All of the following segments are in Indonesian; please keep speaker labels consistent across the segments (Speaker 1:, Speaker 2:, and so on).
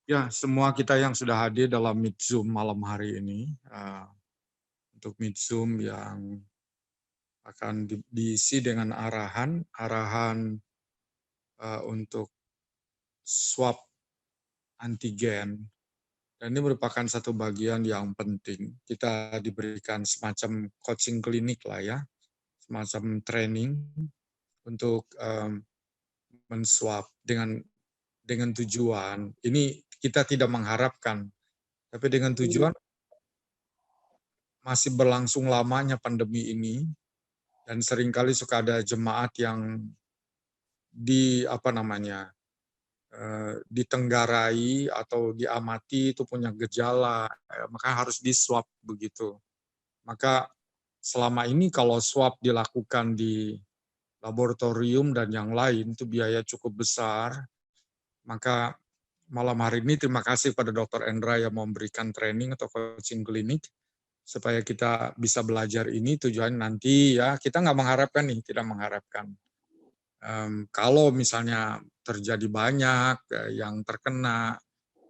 Speaker 1: Ya, semua kita yang sudah hadir dalam Meet Zoom malam hari ini, untuk Meet Zoom yang akan diisi dengan arahan untuk swab antigen. Dan ini merupakan satu bagian yang penting. Kita diberikan semacam coaching klinik lah ya, semacam training untuk menswab dengan tujuan. Ini kita tidak mengharapkan, tapi dengan tujuan masih berlangsung lamanya pandemi ini, dan seringkali suka ada jemaat yang ditenggarai atau diamati itu punya gejala, maka harus di-swab begitu. Maka selama ini kalau swab dilakukan di laboratorium dan yang lain itu biaya cukup besar, maka malam hari ini terima kasih pada Dr. Endra yang memberikan training atau coaching klinik supaya kita bisa belajar ini. Tujuan nanti ya kita nggak mengharapkan nih, tidak mengharapkan kalau misalnya terjadi banyak yang terkena,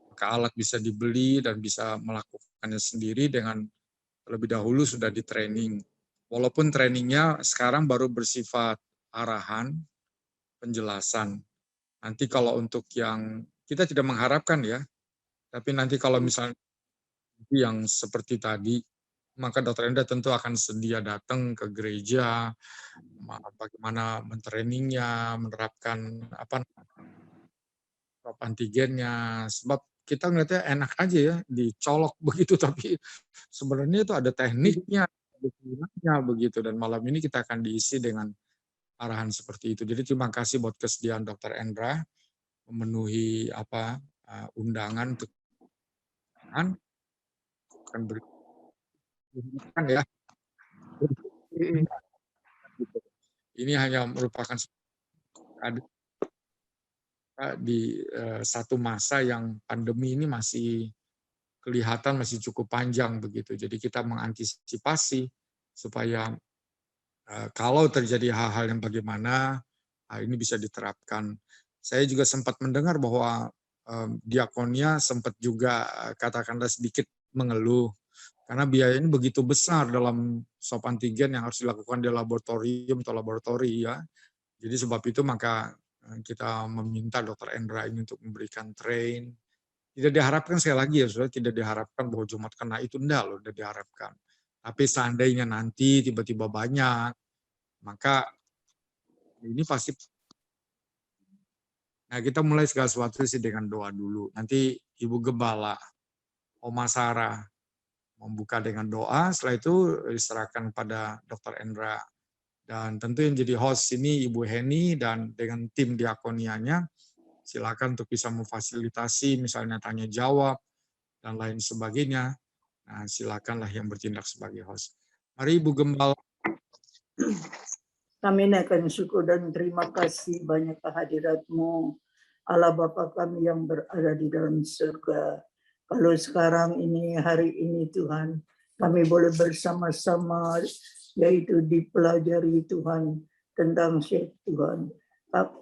Speaker 1: maka alat bisa dibeli dan bisa melakukannya sendiri dengan terlebih dahulu sudah di-training. Walaupun trainingnya sekarang baru bersifat arahan, penjelasan. Nanti kalau untuk yang kita tidak mengharapkan ya, tapi nanti kalau misalnya yang seperti tadi, maka Dokter Enda tentu akan sedia datang ke gereja, bagaimana mentrainingnya, menerapkan swab antigennya, sebab kita ngeliatnya enak aja ya, dicolok begitu, tapi sebenarnya itu ada tekniknya, ada gunanya begitu, dan malam ini kita akan diisi dengan arahan seperti itu. Jadi terima kasih buat kesediaan Dokter Endra memenuhi undangan untuk akan berikan ya. Ini hanya merupakan di satu masa yang pandemi ini masih kelihatan masih cukup panjang begitu. Jadi kita mengantisipasi supaya kalau terjadi hal-hal yang bagaimana, ini bisa diterapkan. Saya juga sempat mendengar bahwa diakonia sempat juga katakanlah sedikit mengeluh karena biayanya begitu besar dalam swab antigen yang harus dilakukan di laboratorium atau laboratori ya. Jadi sebab itu maka kita meminta Dr. Endra ini untuk memberikan train. Tidak diharapkan sekali lagi ya, Saudara, tidak diharapkan bahwa Jumat kena itu enggak loh, tidak diharapkan. Tapi seandainya nanti tiba-tiba banyak, maka ini pasti. Nah, kita mulai segala sesuatu sih dengan doa dulu. Nanti Ibu Gembala, Oma Sarah membuka dengan doa, setelah itu diserahkan pada Dr. Endra. Dan tentu yang jadi host ini Ibu Heni dan dengan tim diakonianya, silakan untuk bisa memfasilitasi misalnya tanya jawab dan lain sebagainya. Nah, silakanlah yang bertindak sebagai host. Mari Ibu Gembala.
Speaker 2: Kami naikkan syukur dan terima kasih banyak kehadirat-Mu, Allah Bapa kami yang berada di dalam surga. Kalau sekarang ini, hari ini Tuhan, kami boleh bersama-sama, yaitu dipelajari Tuhan, tentang Syekh Tuhan.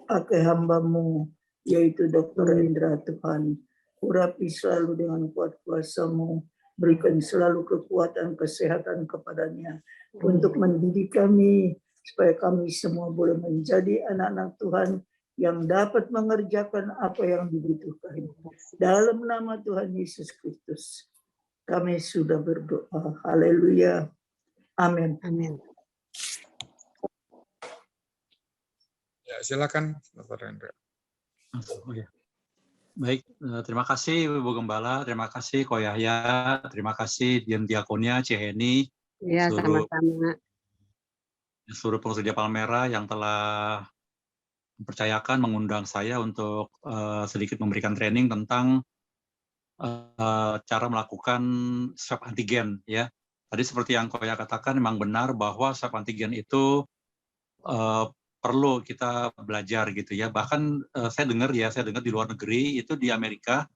Speaker 2: Pakai hamba-Mu, yaitu Dr. Endra Tuhan. Urapi selalu dengan kuat kuasa-Mu, berikan selalu kekuatan, kesehatan kepadanya, untuk mendidik kami, supaya kami semua boleh menjadi anak-anak Tuhan yang dapat mengerjakan apa yang dibutuhkan. Dalam nama Tuhan Yesus Kristus, kami sudah berdoa. Haleluya. Amin.
Speaker 3: Amin.
Speaker 1: Ya, silakan Dr. Endra.
Speaker 4: Baik, terima kasih Ibu Gembala, terima kasih Ko Yahya, terima kasih Dian Diakonia, Ciheni,
Speaker 3: Ya, sama-sama.
Speaker 4: Seluruh pengurus Gereja Palmera yang telah mempercayakan, mengundang saya untuk sedikit memberikan training tentang cara melakukan swab antigen. Ya, tadi seperti yang Ko Yahya katakan, memang benar bahwa swab antigen itu perlu kita belajar gitu ya. Bahkan saya dengar di luar negeri itu di Amerika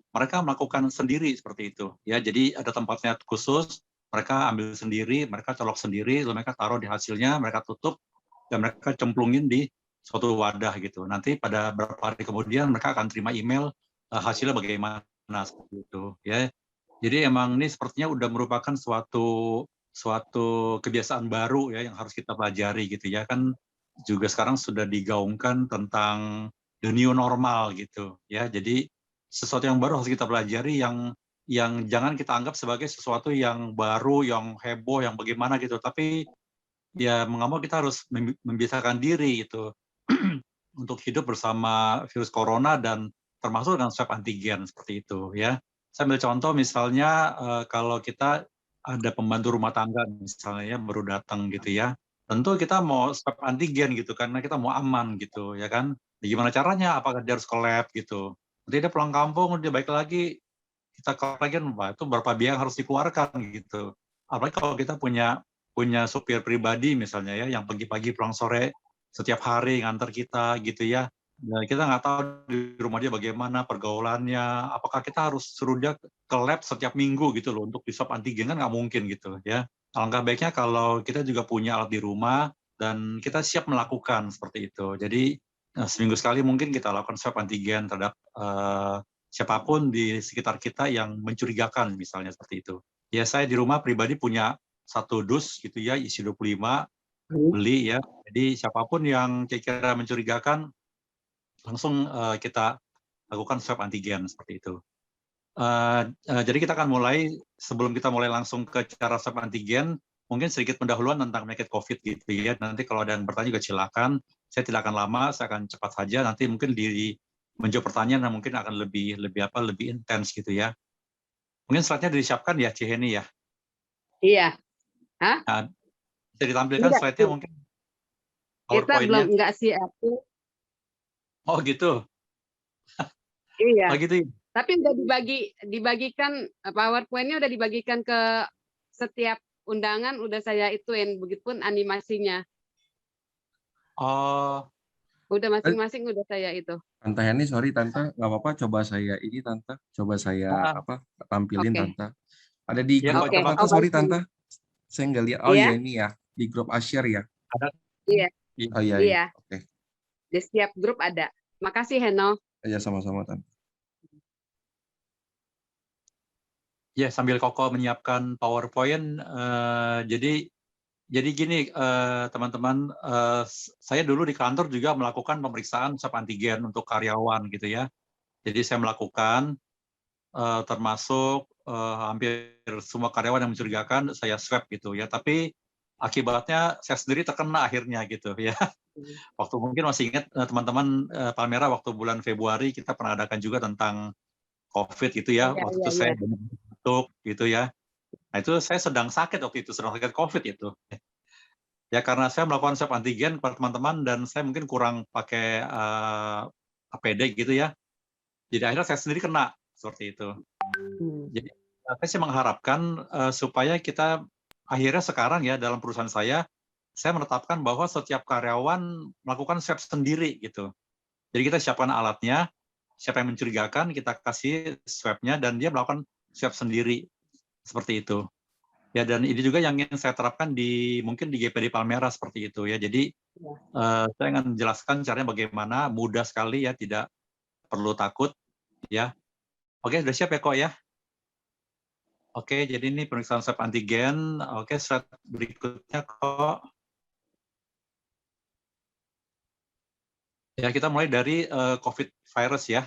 Speaker 4: mereka melakukan sendiri seperti itu ya. Jadi ada tempatnya khusus, mereka ambil sendiri, mereka colok sendiri, lalu mereka taruh di hasilnya, mereka tutup dan mereka cemplungin di suatu wadah gitu. Nanti pada beberapa hari kemudian mereka akan terima email hasilnya bagaimana seperti itu ya. Jadi emang ini sepertinya udah merupakan suatu kebiasaan baru ya yang harus kita pelajari gitu ya. Kan juga sekarang sudah digaungkan tentang the new normal gitu ya. Jadi sesuatu yang baru harus kita pelajari yang jangan kita anggap sebagai sesuatu yang baru, yang heboh, yang bagaimana gitu. Tapi ya mau nggak mau kita harus membiasakan diri gitu untuk hidup bersama virus corona dan termasuk dengan swab antigen seperti itu ya. Saya ambil contoh misalnya kalau kita ada pembantu rumah tangga misalnya ya, baru datang gitu ya. Tentu kita mau swab antigen gitu karena kita mau aman gitu ya kan. Ya, gimana caranya? Apakah dia harus ke lab gitu? Nanti dia pulang kampung, dia balik lagi, kita ke lab lagi, itu berapa biaya yang harus dikeluarkan gitu. Apalagi kalau kita punya supir pribadi misalnya ya, yang pagi-pagi pulang sore setiap hari nganter kita gitu ya. Dan kita nggak tahu di rumah dia bagaimana pergaulannya, apakah kita harus suruh dia ke lab setiap minggu gitu loh untuk di swab antigen, kan nggak mungkin gitu ya. Alangkah baiknya kalau kita juga punya alat di rumah dan kita siap melakukan seperti itu. Jadi seminggu sekali mungkin kita lakukan swab antigen terhadap siapapun di sekitar kita yang mencurigakan misalnya seperti itu. Ya saya di rumah pribadi punya 1 dus gitu ya, isi 25, beli ya. Jadi siapapun yang kira-kira mencurigakan, langsung kita lakukan swab antigen seperti itu. Jadi kita akan mulai, sebelum kita mulai langsung ke cara swab antigen, mungkin sedikit pendahuluan tentang penyakit COVID gitu ya. Nanti kalau ada yang bertanya juga silakan. Saya tidak akan lama, saya akan cepat saja. Nanti mungkin menjawab pertanyaan yang mungkin akan lebih intens gitu ya. Mungkin slide-nya disiapkan ya, Ciheni ya.
Speaker 3: Iya. Hah?
Speaker 4: Nah, bisa ditampilkan
Speaker 3: Tidak,
Speaker 4: slide-nya mungkin.
Speaker 3: kita belum nggak siap.
Speaker 4: Oh gitu.
Speaker 3: Iya.
Speaker 4: Oh gitu.
Speaker 3: Tapi udah dibagikan PowerPoint-nya udah dibagikan ke setiap undangan, udah saya ituin, begitupun animasinya.
Speaker 4: Oh.
Speaker 3: Udah masing-masing udah saya itu.
Speaker 5: Tante Heni, sorry Tante, nggak apa-apa. Coba saya ini Tante, coba saya tampilin Tante. Ada di grup apa Tante? Sorry Tante, saya nggak lihat. Oh iya ini ya, di grup Asyar ya.
Speaker 4: Ada.
Speaker 3: Iya.
Speaker 5: Oh iya. Oke.
Speaker 3: Di setiap grup ada. Makasih Heno.
Speaker 5: Ya sama-sama Tante.
Speaker 4: Ya sambil Koko menyiapkan PowerPoint, jadi gini teman-teman, saya dulu di kantor juga melakukan pemeriksaan swab antigen untuk karyawan gitu ya. Jadi saya melakukan termasuk hampir semua karyawan yang mencurigakan saya swab gitu ya. Tapi akibatnya saya sendiri terkena akhirnya gitu ya. Waktu mungkin masih ingat teman-teman Palmera waktu bulan Februari kita pernah adakan juga tentang COVID gitu ya. Waktu itu saya batuk gitu ya. Nah itu saya sedang sakit waktu itu, sedang sakit COVID itu. Ya karena saya melakukan swab antigen kepada teman-teman dan saya mungkin kurang pakai APD gitu ya. Jadi akhirnya saya sendiri kena seperti itu. Jadi saya sih mengharapkan supaya kita akhirnya sekarang ya dalam perusahaan saya menetapkan bahwa setiap karyawan melakukan swab sendiri gitu. Jadi kita siapkan alatnya, siapa yang mencurigakan kita kasih swabnya dan dia melakukan swab sendiri seperti itu. Ya dan ini juga yang ingin saya terapkan mungkin di GPD Palmera seperti itu ya. Jadi saya akan menjelaskan caranya bagaimana, mudah sekali ya, tidak perlu takut ya. Oke, sudah siap ya kok ya? Oke, jadi ini pemeriksaan swab antigen. Oke, slide berikutnya kok. Ya, kita mulai dari COVID virus ya.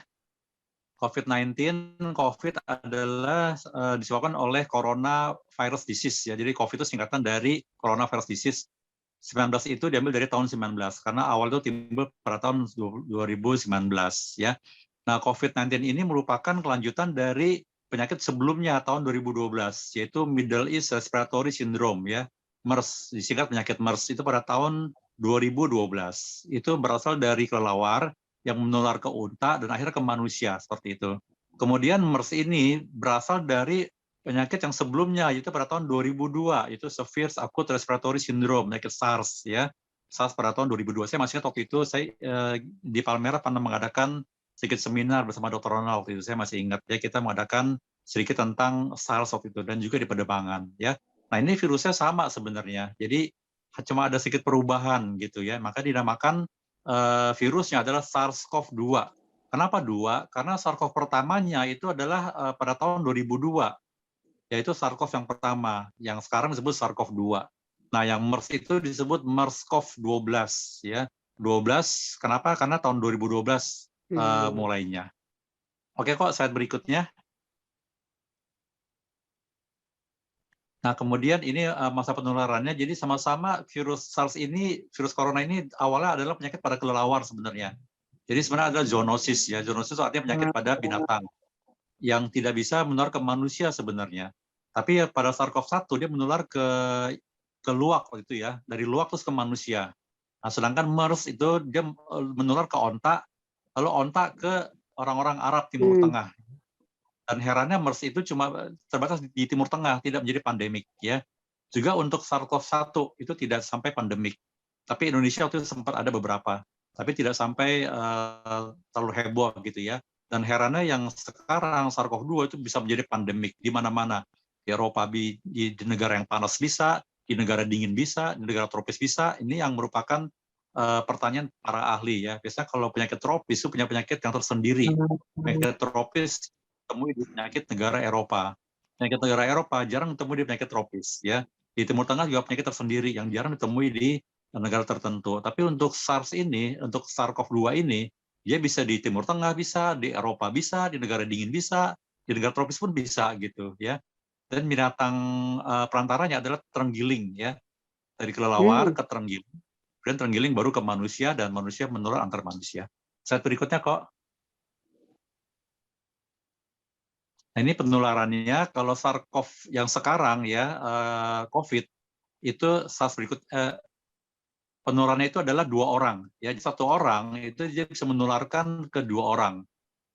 Speaker 4: COVID-19, COVID adalah disebabkan oleh coronavirus disease ya. Jadi COVID itu singkatan dari coronavirus disease. 19 itu diambil dari tahun 19 karena awal itu timbul pada tahun 2019 ya. Nah, COVID-19 ini merupakan kelanjutan dari penyakit sebelumnya tahun 2012 yaitu Middle East Respiratory Syndrome ya. MERS, disingkat penyakit MERS itu pada tahun 2012. Itu berasal dari kelelawar yang menular ke unta dan akhirnya ke manusia seperti itu. Kemudian MERS ini berasal dari penyakit yang sebelumnya yaitu pada tahun 2002 itu Severe Acute Respiratory Syndrome, penyakit SARS ya. SARS pada tahun 2002. Saya masih ingat waktu itu saya di Palmera pernah mengadakan sedikit seminar bersama Dr. Ronald waktu itu. Saya masih ingat ya kita mengadakan sedikit tentang SARS waktu itu dan juga di Pademangan ya. Nah, ini virusnya sama sebenarnya. Jadi cuma ada sedikit perubahan gitu ya. Maka dinamakan virusnya adalah SARS-CoV-2. Kenapa 2? Karena SARS-CoV pertamanya itu adalah pada tahun 2002, yaitu SARS-CoV yang pertama, yang sekarang disebut SARS-CoV-2. Nah, yang MERS itu disebut MERS-CoV-12, ya. 12, kenapa? Karena tahun 2012 mulainya. Oke kok, slide berikutnya. Nah, kemudian ini masa penularannya, jadi sama-sama virus SARS ini, virus corona ini awalnya adalah penyakit pada kelelawar sebenarnya. Jadi sebenarnya adalah zoonosis, ya. Zoonosis itu artinya penyakit pada binatang yang tidak bisa menular ke manusia sebenarnya. Tapi ya pada SARS-CoV-1 dia menular ke luwak itu ya, dari luwak terus ke manusia. Nah, sedangkan MERS itu dia menular ke onta, lalu onta ke orang-orang Arab Timur Tengah. Dan herannya MERS itu cuma terbatas di Timur Tengah, tidak menjadi pandemik ya. Juga untuk SARS-CoV-1 itu tidak sampai pandemik. Tapi Indonesia waktu itu sempat ada beberapa, tapi tidak sampai terlalu heboh gitu ya. Dan herannya yang sekarang SARS-CoV-2 itu bisa menjadi pandemik di mana-mana. Di Eropa, di negara yang panas bisa, di negara dingin bisa, di negara tropis bisa. Ini yang merupakan pertanyaan para ahli ya. Biasanya kalau penyakit tropis itu punya penyakit yang tersendiri. Penyakit tropis temui di penyakit negara Eropa. Penyakit negara Eropa jarang ditemui di penyakit tropis ya. Di Timur Tengah juga penyakit tersendiri yang jarang ditemui di negara tertentu. Tapi untuk SARS ini, untuk SARS-CoV-2 ini, dia bisa di Timur Tengah bisa, di Eropa bisa, di negara dingin bisa, di negara tropis pun bisa gitu ya. Dan binatang perantaranya adalah terenggiling ya. Dari kelelawar ke terenggiling. Kemudian terenggiling baru ke manusia dan manusia menular antar manusia. Slide berikutnya kok. Nah, ini penularannya kalau SARS-CoV yang sekarang ya, COVID, itu SARS berikut, penularannya itu adalah 2 orang. Ya, 1 orang itu dia bisa menularkan ke 2 orang.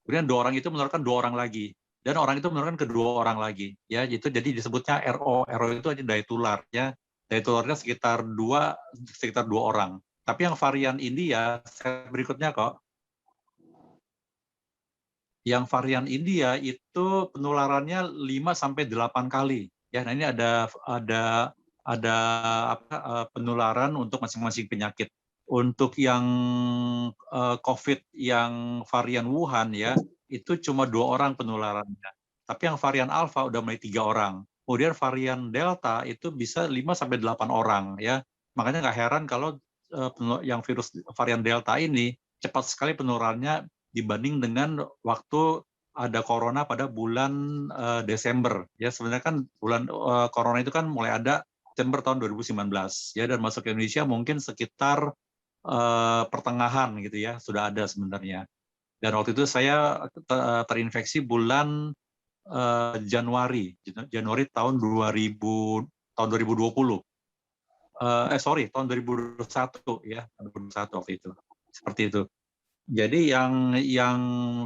Speaker 4: Kemudian 2 orang itu menularkan 2 orang lagi. Dan orang itu menularkan ke 2 orang lagi. Ya, itu jadi disebutnya RO. RO itu aja daya tular. Ya. Daya tularnya sekitar 2 orang. Tapi yang varian India, berikutnya kok. Yang varian India itu penularannya 5-8 kali. Ya, nah ini ada penularan untuk masing-masing penyakit. Untuk yang COVID yang varian Wuhan ya, itu cuma 2 orang penularannya. Tapi yang varian Alpha udah mulai 3 orang. Kemudian varian Delta itu bisa 5-8 orang ya. Makanya nggak heran kalau yang virus varian Delta ini cepat sekali penularannya dibanding dengan waktu ada corona pada bulan Desember. Ya sebenarnya kan bulan corona itu kan mulai ada Desember tahun 2019 ya, dan masuk ke Indonesia mungkin sekitar pertengahan gitu ya, sudah ada sebenarnya. Dan waktu itu saya terinfeksi bulan Januari tahun 2020. Tahun 2021 ya, 2021 waktu itu. Seperti itu. Jadi yang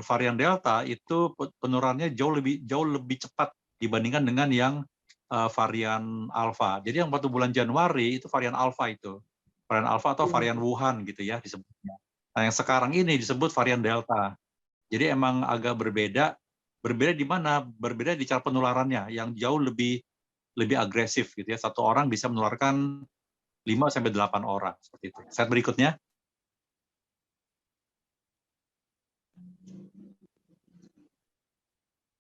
Speaker 4: varian Delta itu penularannya jauh lebih cepat dibandingkan dengan yang varian Alpha. Jadi yang waktu bulan Januari itu varian Alpha itu. Varian Alpha atau varian Wuhan gitu ya disebutnya. Nah, yang sekarang ini disebut varian Delta. Jadi emang agak berbeda. Berbeda di mana? Berbeda di cara penularannya yang jauh lebih agresif gitu ya. 1 orang bisa menularkan 5-8 orang seperti itu. Slide berikutnya.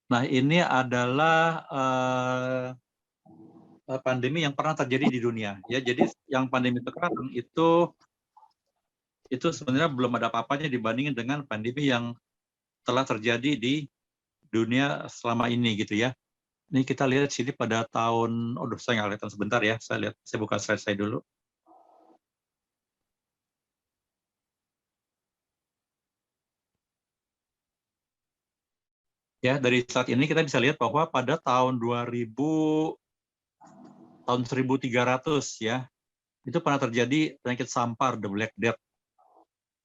Speaker 4: Nah, ini adalah pandemi yang pernah terjadi di dunia. Ya, jadi yang pandemi sekarang itu sebenarnya belum ada apa-apanya dibandingin dengan pandemi yang telah terjadi di dunia selama ini gitu ya. Ini kita lihat sini pada tahun, saya nggak lihat sebentar ya. Saya buka slide saya dulu. Ya, dari saat ini kita bisa lihat bahwa pada tahun 1300 ya, itu pernah terjadi penyakit sampar, the Black Death.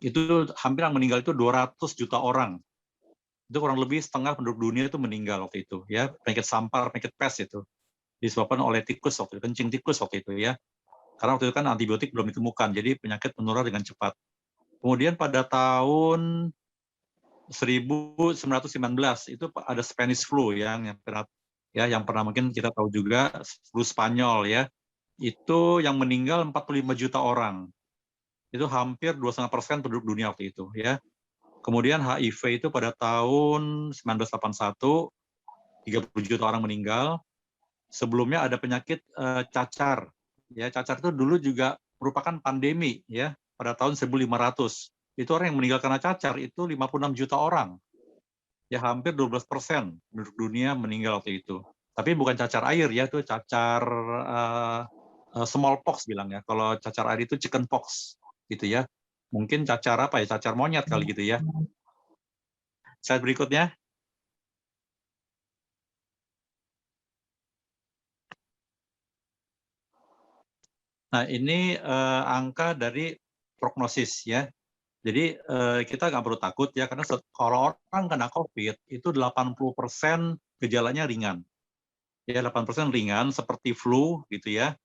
Speaker 4: Itu hampir yang meninggal itu 200 juta orang. Itu kurang lebih setengah penduduk dunia itu meninggal waktu itu ya, penyakit sampar, penyakit pes itu disebabkan oleh tikus waktu itu, kencing tikus waktu itu ya. Karena waktu itu kan antibiotik belum ditemukan, jadi penyakit menular dengan cepat. Kemudian pada tahun 1919 itu ada Spanish flu yang pernah mungkin kita tahu juga, flu Spanyol ya. Itu yang meninggal 45 juta orang. Itu hampir 2,5% penduduk dunia waktu itu ya. Kemudian HIV itu pada tahun 1981, 30 juta orang meninggal. Sebelumnya ada penyakit cacar. Ya, cacar itu dulu juga merupakan pandemi ya pada tahun 1500. Itu orang yang meninggal karena cacar itu 56 juta orang. Ya hampir 12% penduduk dunia meninggal waktu itu. Tapi bukan cacar air ya, itu cacar smallpox bilang ya. Kalau cacar air itu chickenpox gitu ya. Mungkin cacar apa ya? Cacar monyet kali gitu ya. Slide berikutnya. Nah, ini angka dari prognosis ya. Jadi kita nggak perlu takut ya, karena kalau orang kena COVID itu 80% gejalanya ringan. Ya, 80% ringan seperti flu gitu ya.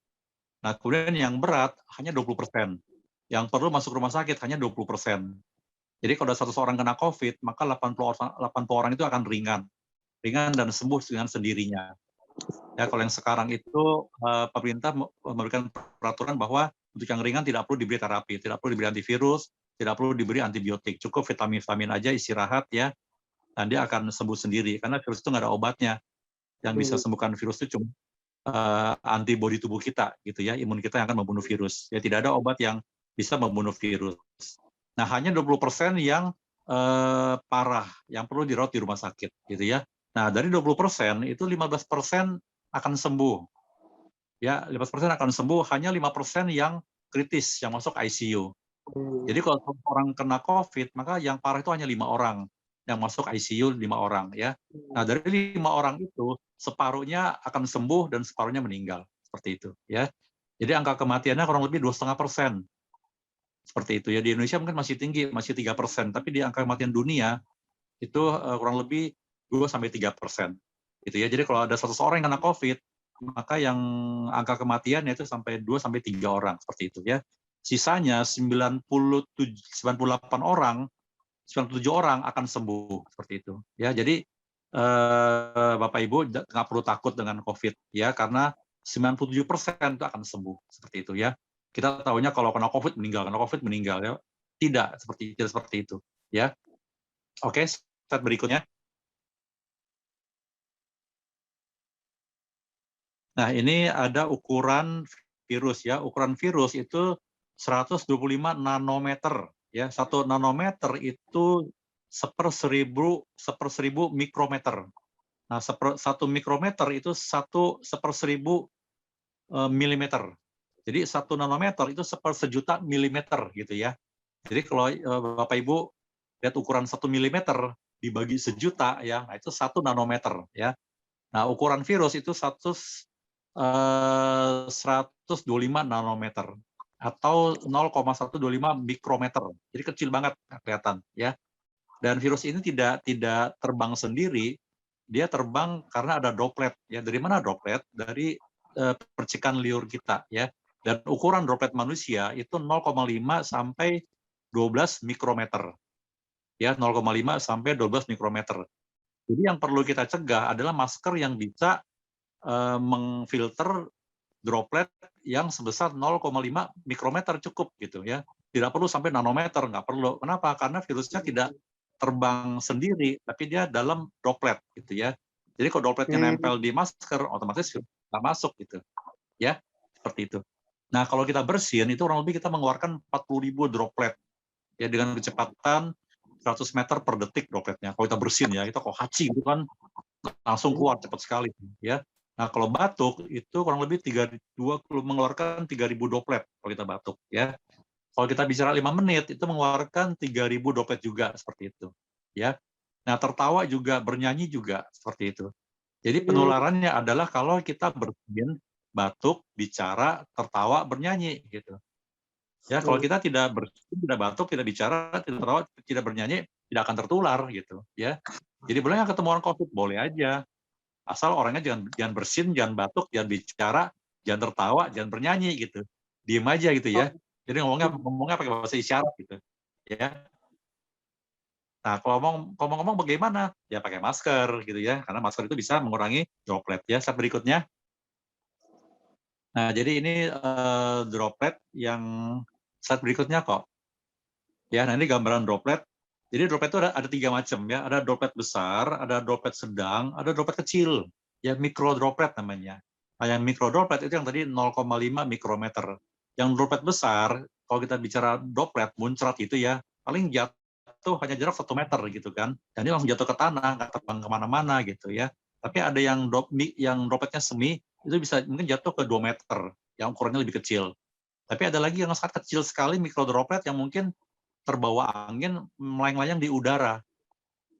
Speaker 4: Nah, kemudian yang berat hanya 20%. Yang perlu masuk rumah sakit hanya 20%. Jadi kalau ada 100 orang kena COVID, maka 80 orang itu akan ringan dan sembuh dengan sendirinya. Ya, kalau yang sekarang itu pemerintah memberikan peraturan bahwa untuk yang ringan tidak perlu diberi terapi, tidak perlu diberi antivirus, tidak perlu diberi antibiotik, cukup vitamin-vitamin aja, istirahat ya, dan dia akan sembuh sendiri. Karena virus itu nggak ada obatnya. Yang bisa sembuhkan virus itu cuma antibodi tubuh kita, gitu ya, imun kita yang akan membunuh virus. Ya, tidak ada obat yang bisa membunuh virus. Nah, hanya 20% yang parah, yang perlu dirawat di rumah sakit, gitu ya. Nah, dari 20% itu 15% akan sembuh. Ya, 15% akan sembuh, hanya 5% yang kritis, yang masuk ICU. Jadi kalau orang kena COVID, maka yang parah itu hanya 5 orang. Yang masuk ICU 5 orang. Ya. Nah, dari 5 orang itu, separuhnya akan sembuh dan separuhnya meninggal. Seperti itu. Ya. Jadi angka kematiannya kurang lebih 2,5%. Seperti itu. Ya. Di Indonesia mungkin masih tinggi, masih 3%. Tapi di angka kematian dunia, itu kurang lebih 2-3%. Gitu ya. Jadi kalau ada 100 orang yang kena COVID, maka yang angka kematian itu sampai 2-3 orang. Seperti itu. Ya. Sisanya 98 orang, 97 orang akan sembuh seperti itu. Ya, jadi Bapak Ibu nggak perlu takut dengan COVID ya, karena 97% itu akan sembuh seperti itu ya. Kita tahunya kalau kena COVID meninggal ya. Tidak seperti itu ya. Oke, slide berikutnya. Nah, ini ada ukuran virus ya. Ukuran virus itu 125 nanometer ya. 1 nanometer itu 1/1000 mikrometer. Nah, 1 mikrometer itu 1/1000 milimeter. Jadi 1 nanometer itu 1/1000 milimeter gitu ya. Jadi kalau Bapak Ibu lihat ukuran 1 milimeter dibagi 1.000.000 ya, nah itu 1 nanometer ya. Nah, ukuran virus itu 125 nanometer atau 0,125 mikrometer. Jadi kecil banget kelihatan ya. Dan virus ini tidak terbang sendiri, dia terbang karena ada droplet ya. Dari mana droplet? Dari percikan liur kita ya. Dan ukuran droplet manusia itu 0,5 sampai 12 mikrometer. Ya, 0,5 sampai 12 mikrometer. Jadi yang perlu kita cegah adalah masker yang bisa mengfilter droplet yang sebesar 0,5 mikrometer cukup gitu ya. Tidak perlu sampai nanometer, nggak perlu. Kenapa? Karena virusnya tidak terbang sendiri, tapi dia dalam droplet gitu ya. Jadi kalau dropletnya nempel di masker, otomatis nggak masuk gitu. Ya, seperti itu. Nah, kalau kita bersin, itu kurang lebih kita mengeluarkan 40.000 droplet. Ya, dengan kecepatan 100 meter per detik dropletnya. Kalau kita bersin ya, kita kok haci gitu kan, langsung keluar cepat sekali. Ya. Nah, kalau batuk itu kurang lebih mengeluarkan 3.000 droplet kalau kita batuk ya. Kalau kita bicara 5 menit itu mengeluarkan 3.000 droplet juga seperti itu ya. Nah, tertawa juga, bernyanyi juga seperti itu. Jadi penularannya adalah kalau kita bersin, batuk, bicara, tertawa, bernyanyi gitu. Ya, kalau kita tidak bersin, tidak batuk, tidak bicara, tidak tertawa, tidak bernyanyi, tidak akan tertular gitu ya. Jadi boleh nggak ketemu orang COVID? Boleh aja. Asal orangnya jangan bersin, jangan batuk, jangan bicara, jangan tertawa, jangan bernyanyi gitu. Diem aja gitu ya. Jadi ngomongnya pakai bahasa isyarat gitu. Ya. Nah, kalau ngomong bagaimana? Ya pakai masker gitu ya. Karena masker itu bisa mengurangi droplet ya. Slide berikutnya. Nah, jadi ini droplet yang slide berikutnya kok. Ya, nah ini gambaran droplet. Jadi droplet itu ada 3 macam ya, ada droplet besar, ada droplet sedang, ada droplet kecil, ya mikro droplet namanya. Nah, yang mikro droplet itu yang tadi 0,5 mikrometer. Yang droplet besar, kalau kita bicara droplet muncrat itu ya, paling jatuh hanya jarak 1 meter gitu kan. Dan ini langsung jatuh ke tanah, nggak terbang kemana-mana gitu ya. Tapi ada yang dropletnya semi, itu bisa mungkin jatuh ke 2 meter, yang ukurannya lebih kecil. Tapi ada lagi yang sangat kecil sekali mikro droplet yang mungkin terbawa angin melayang-layang di udara.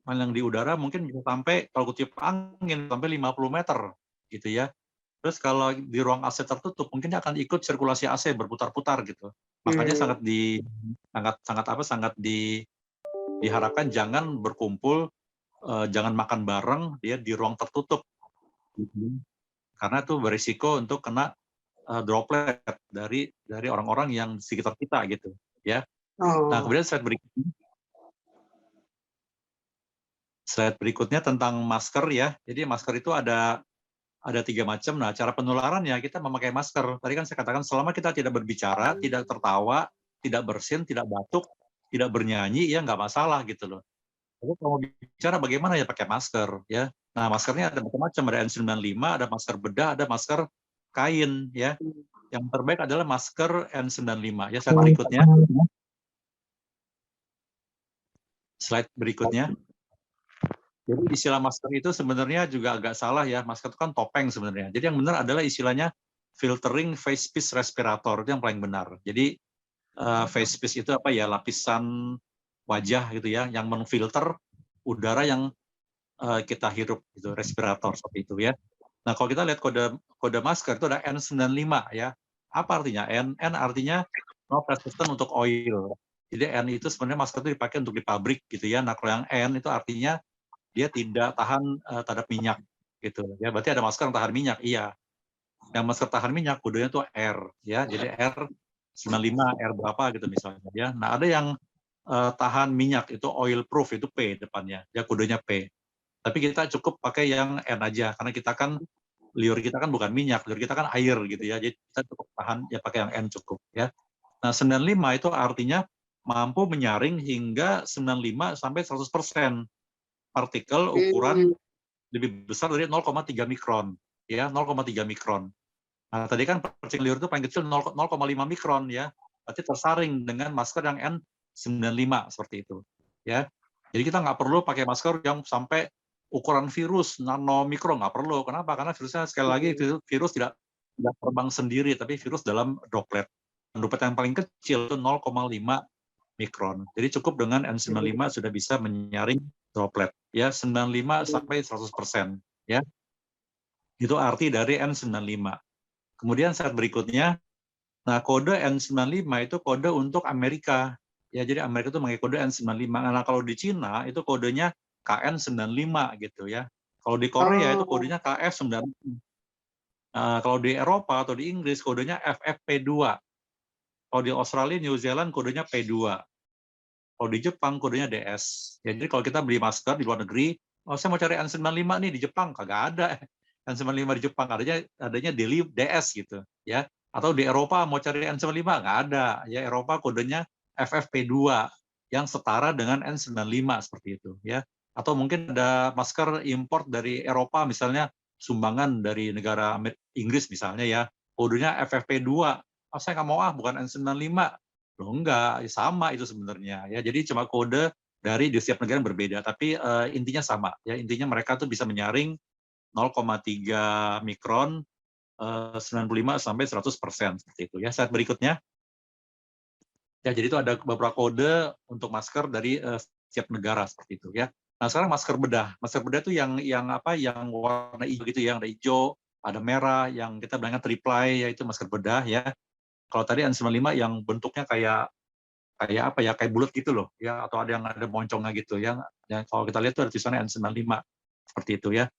Speaker 4: Melayang di udara mungkin bisa sampai kalau kutiup angin sampai 50 meter gitu ya. Terus kalau di ruang AC tertutup mungkin dia akan ikut sirkulasi AC berputar-putar gitu. Makanya sangat diharapkan jangan berkumpul, jangan makan bareng dia di ruang tertutup. Karena itu berisiko untuk kena droplet dari orang-orang yang di sekitar kita gitu ya. Nah, kemudian slide berikutnya tentang masker ya. Jadi masker itu ada 3 macam. Nah, cara penularannya kita memakai masker. Tadi kan saya katakan selama kita tidak berbicara, tidak tertawa, tidak bersin, tidak batuk, tidak bernyanyi, ya nggak masalah gitu loh. Tapi kalau mau bicara bagaimana ya pakai masker ya. Nah, maskernya ada macam-macam, ada N95, ada masker bedah, ada masker kain ya. Yang terbaik adalah masker N95 ya. Slide berikutnya. Jadi istilah masker itu sebenarnya juga agak salah ya. Masker itu kan topeng sebenarnya. Jadi yang benar adalah istilahnya filtering face piece respirator, itu yang paling benar. Jadi face piece itu apa ya, lapisan wajah gitu ya, yang memfilter udara yang kita hirup, gitu, respirator seperti itu ya. Nah, kalau kita lihat kode masker itu ada N95 ya. Apa artinya? N artinya not resistant untuk oil. Jadi N itu sebenarnya masker itu dipakai untuk di pabrik gitu ya. Nah, kalau yang N itu artinya dia tidak tahan terhadap minyak gitu ya. Berarti ada masker yang tahan minyak, iya. Yang masker tahan minyak kodenya tuh R ya. Jadi R95, R berapa gitu misalnya ya. Nah, ada yang tahan minyak itu oil proof, itu P depannya. Ya kodenya P. Tapi kita cukup pakai yang N aja karena kita kan liur kita kan bukan minyak, liur kita kan air gitu ya. Jadi kita cukup tahan ya pakai yang N cukup ya. Nah, 95 itu artinya mampu menyaring hingga 95 sampai 100% partikel ukuran lebih besar dari 0,3 mikron ya, 0,3 mikron. Nah, tadi kan percikan liur itu paling kecil 0,5 mikron ya. Berarti tersaring dengan masker yang N95 seperti itu ya. Jadi kita nggak perlu pakai masker yang sampai ukuran virus nanomikron, nggak perlu. Kenapa? Karena virusnya sekali lagi virus tidak terbang sendiri, tapi virus dalam droplet. Droplet yang paling kecil itu 0,5 mikron. Jadi cukup dengan N95 sudah bisa menyaring droplet ya, 95 sampai 100% ya. Itu arti dari N95. Kemudian slide berikutnya, nah kode N95 itu kode untuk Amerika. Ya, jadi Amerika itu pakai kode N95. Nah, kalau di Cina itu kodenya KN95 gitu ya. Kalau di Korea itu kodenya KF95. Kalau di Eropa atau di Inggris kodenya FFP2. Kalau di Australia, New Zealand kodenya P2. Kalau di Jepang kodenya DS. Ya, jadi kalau kita beli masker di luar negeri, oh saya mau cari N95 nih di Jepang, kagak ada. N95 di Jepang adanya DS gitu ya. Atau di Eropa mau cari N95 nggak ada. Ya, Eropa kodenya FFP2 yang setara dengan N95 seperti itu ya. Atau mungkin ada masker import dari Eropa misalnya sumbangan dari negara Inggris misalnya ya, kodenya FFP2. Oh, saya nggak mau bukan N95. Loh enggak, sama itu sebenarnya ya. Jadi cuma kode dari di setiap negara yang berbeda, tapi intinya sama ya. Intinya mereka tuh bisa menyaring 0,3 mikron 95 sampai 100% seperti itu ya. Slide berikutnya. Ya, jadi itu ada beberapa kode untuk masker dari setiap negara seperti itu ya. Nah, sekarang masker bedah. Masker bedah itu yang apa? Yang warna hijau gitu ya, ada hijau, ada merah, yang kita bilangnya triply yaitu masker bedah ya. Kalau tadi N95 yang bentuknya kayak apa ya, kayak bulat gitu loh ya, atau ada yang ada moncongnya gitu ya. Dan kalau kita lihat tuh ada tulisannya N95 seperti itu ya.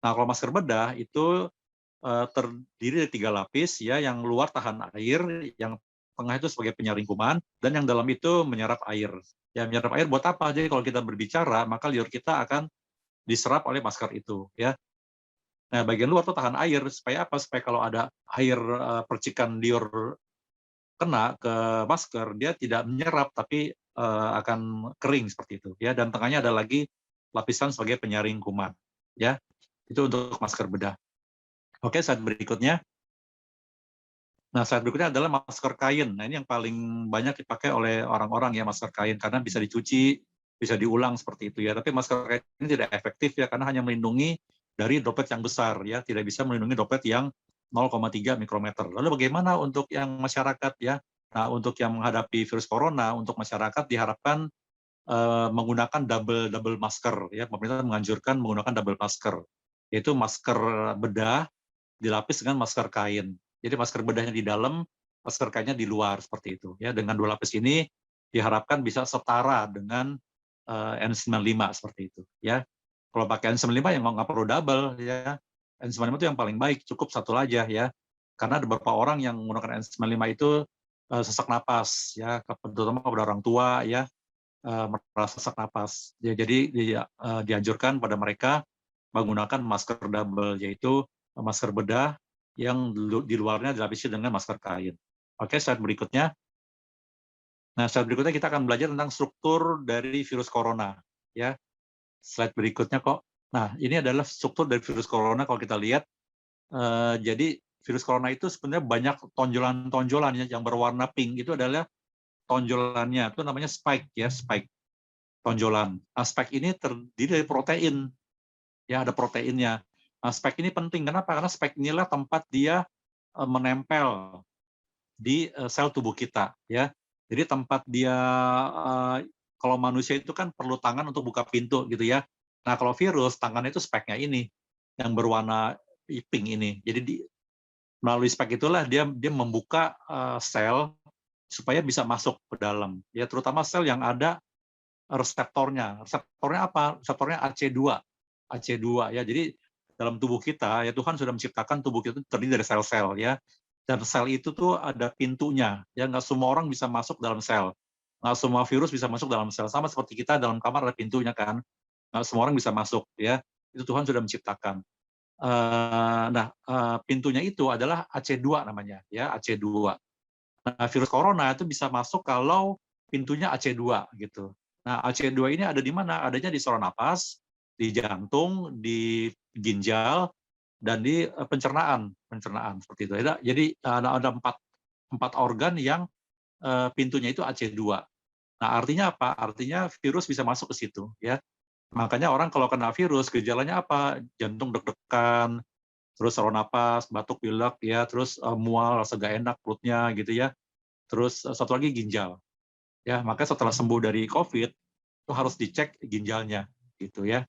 Speaker 4: Nah, kalau masker bedah itu terdiri dari 3 lapis ya, yang luar tahan air, yang tengah itu sebagai penyaring kuman, dan yang dalam itu menyerap air. Ya, menyerap air buat apa? Jadi kalau kita berbicara, maka liur kita akan diserap oleh masker itu ya. Nah, bagian luar tuh tahan air supaya apa? Supaya kalau ada air percikan liur kena ke masker, dia tidak menyerap tapi akan kering seperti itu ya. Dan tengahnya ada lagi lapisan sebagai penyaring kuman ya. Itu untuk masker bedah. Oke, slide berikutnya. Nah, slide berikutnya adalah masker kain. Nah, ini yang paling banyak dipakai oleh orang-orang ya, masker kain, karena bisa dicuci, bisa diulang seperti itu ya. Tapi masker kain ini tidak efektif ya, karena hanya melindungi dari droplet yang besar ya, tidak bisa melindungi droplet yang 0,3 mikrometer. Lalu bagaimana untuk yang masyarakat ya? Nah, untuk yang menghadapi virus corona, untuk masyarakat diharapkan menggunakan double masker ya. Pemerintah menganjurkan menggunakan double masker, yaitu masker bedah dilapis dengan masker kain. Jadi masker bedahnya di dalam, masker kainnya di luar seperti itu ya. Dengan 2 lapis ini diharapkan bisa setara dengan N95 seperti itu ya. Kalau pakai N95 ya nggak perlu double ya. N95 itu yang paling baik, cukup satu aja ya. Karena ada beberapa orang yang menggunakan N95 itu sesak napas ya, terutama pada orang tua ya, merasa sesak napas. Ya, jadi dianjurkan pada mereka menggunakan masker double, yaitu masker bedah yang di luarnya dilapisi dengan masker kain. Oke, slide berikutnya. Nah, slide berikutnya kita akan belajar tentang struktur dari virus corona. Ya, slide berikutnya kok. Nah, ini adalah struktur dari virus corona kalau kita lihat. Jadi virus corona itu sebenarnya banyak tonjolan-tonjolan yang berwarna pink itu adalah tonjolannya. Itu namanya spike ya, spike tonjolan. Nah, spike ini terdiri dari protein. Ya, ada proteinnya. Nah, spike ini penting. Kenapa? Karena spike inilah tempat dia menempel di sel tubuh kita. Ya, jadi tempat dia, kalau manusia itu kan perlu tangan untuk buka pintu gitu ya. Nah, kalau virus, tangannya itu spike-nya ini, yang berwarna pink ini. Jadi melalui spike itulah dia membuka sel supaya bisa masuk ke dalam. Ya, terutama sel yang ada reseptornya. Reseptornya apa? Reseptornya AC2. AC2 ya. Jadi dalam tubuh kita ya, Tuhan sudah menciptakan tubuh kita terdiri dari sel-sel ya. Dan sel itu tuh ada pintunya. Ya, nggak semua orang bisa masuk dalam sel. Nggak semua virus bisa masuk dalam sel. Sama seperti kita dalam kamar ada pintunya kan. Nggak semua orang bisa masuk ya. Itu Tuhan sudah menciptakan. Pintunya itu adalah AC2 namanya ya, AC2. Nah, virus corona itu bisa masuk kalau pintunya AC2 gitu. Nah, AC2 ini ada di mana? Adanya di saluran napas, di jantung, di ginjal, dan di pencernaan seperti itu. Jadi ada empat organ yang pintunya itu AC2. Nah, artinya apa? Artinya virus bisa masuk ke situ ya. Makanya orang kalau kena virus gejalanya apa? Jantung deg-degan, terus saluran napas, batuk pilek ya, terus mual, rasa gak enak perutnya gitu ya. Terus satu lagi ginjal. Ya, makanya setelah sembuh dari COVID itu harus dicek ginjalnya gitu ya.